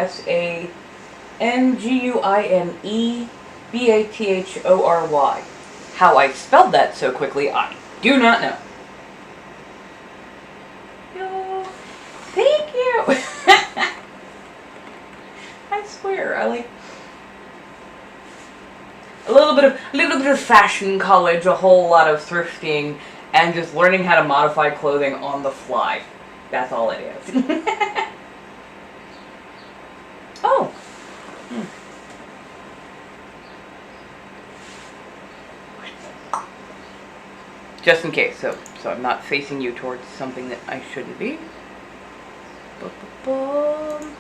SANGUINE BATHORY. How I spelled that so quickly, I do not know. Oh, thank you. I swear, I like a little bit of fashion college, a whole lot of thrifting, and just learning how to modify clothing on the fly. That's all it is. Oh. Just in case, so I'm not facing you towards something that I shouldn't be. Ba-ba-bum.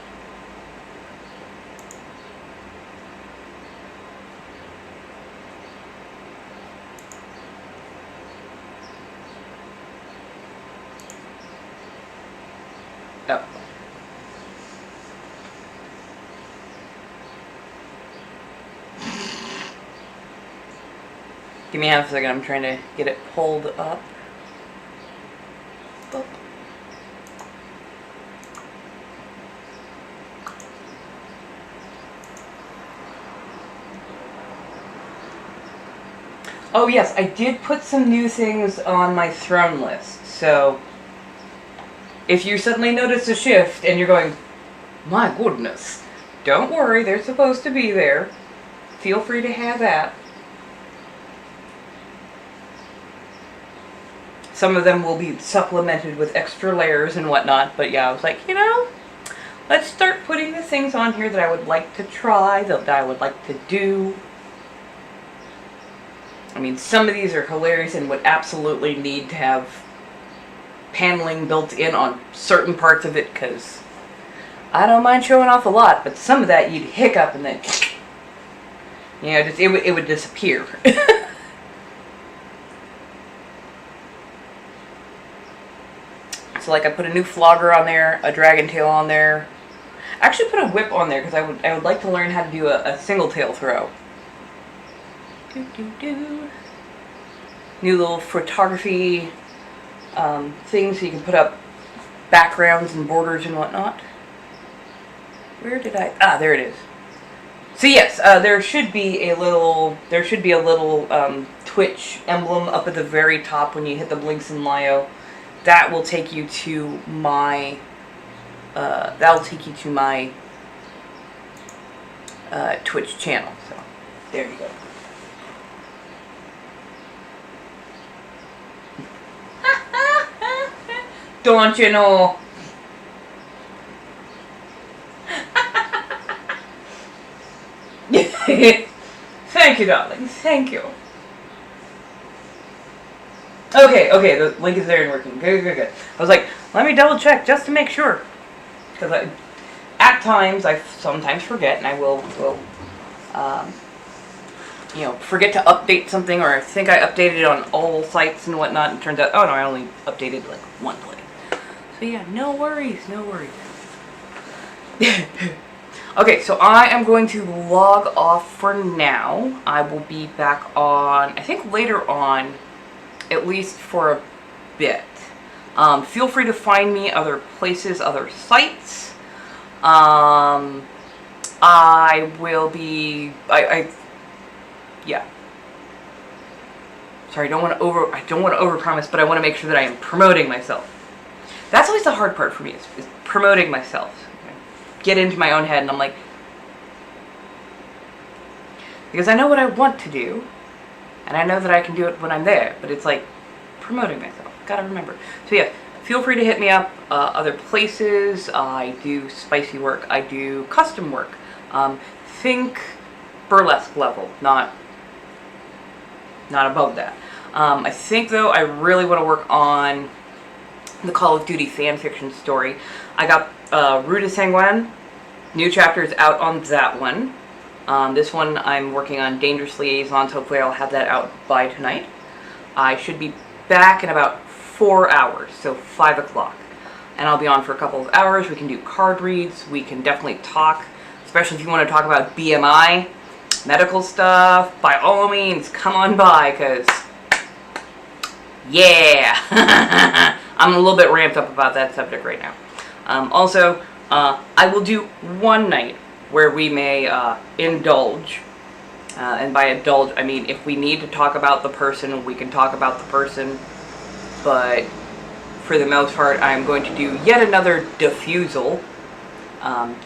Oh. Give me half a second, I'm trying to get it pulled up. Boop. Oh yes, I did put some new things on my throne list, so if you suddenly notice a shift and you're going, my goodness, don't worry, they're supposed to be there. Feel free to have that. Some of them will be supplemented with extra layers and whatnot, but yeah, I was like, you know, let's start putting the things on here that I would like to try, that I would like to do. I mean, some of these are hilarious and would absolutely need to have paneling built in on certain parts of it, because I don't mind showing off a lot, but some of that you'd hiccup and then, you know, just, it would disappear. So like I put a new flogger on there, a dragon tail on there. I actually put a whip on there because I would like to learn how to do a single tail throw. New little photography things so you can put up backgrounds and borders and whatnot. Where did I? Ah, there it is. So yes, there should be a little Twitch emblem up at the very top when you hit the Blinks and Lio. That will take you to my Twitch channel. So there you go. Don't you know? Thank you, darling. Thank you. Okay, the link is there and working. Good. I was like, let me double check just to make sure. Because at times, I sometimes forget, and I will you know, forget to update something, or I think I updated it on all sites and whatnot, and it turns out, oh no, I only updated like one place. So yeah, no worries. Okay, so I am going to log off for now. I will be back on, I think later on, at least for a bit. Feel free to find me other places, other sites. I will be, yeah. Sorry, I don't want to overpromise, but I want to make sure that I am promoting myself. That's always the hard part for me, is promoting myself. Get into my own head and I'm like, because I know what I want to do, and I know that I can do it when I'm there, but it's like promoting myself. Gotta remember. So yeah, feel free to hit me up. Other places, I do spicy work, I do custom work. Think burlesque level, not above that. I think though I really want to work on the Call of Duty fanfiction story. I got Rue de Sanguin, new chapters out on that one. This one I'm working on Dangerous Liaisons. Hopefully I'll have that out by tonight. I should be back in about 4 hours, so 5 o'clock. And I'll be on for a couple of hours. We can do card reads. We can definitely talk, especially if you want to talk about BMI, medical stuff. By all means, come on by, because, yeah. I'm a little bit ramped up about that subject right now. Also, I will do one night where we may indulge. And by indulge, I mean if we need to talk about the person, we can talk about the person. But for the most part, I'm going to do yet another diffusal.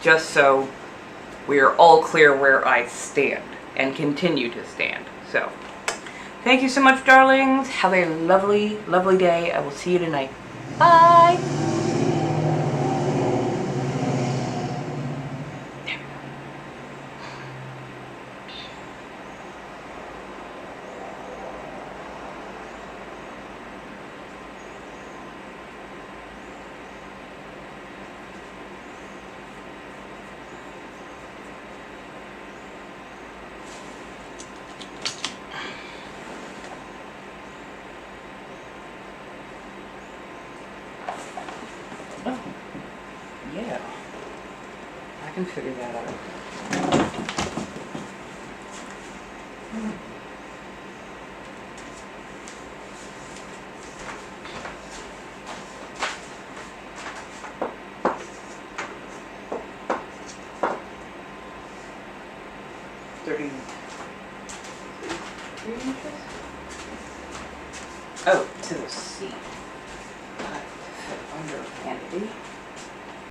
Just so we're all clear where I stand and continue to stand. So, thank you so much, darlings. Have a lovely, lovely day. I will see you tonight. Bye! Oh, yeah. I can figure that out. Oh, to the seat. Under handy.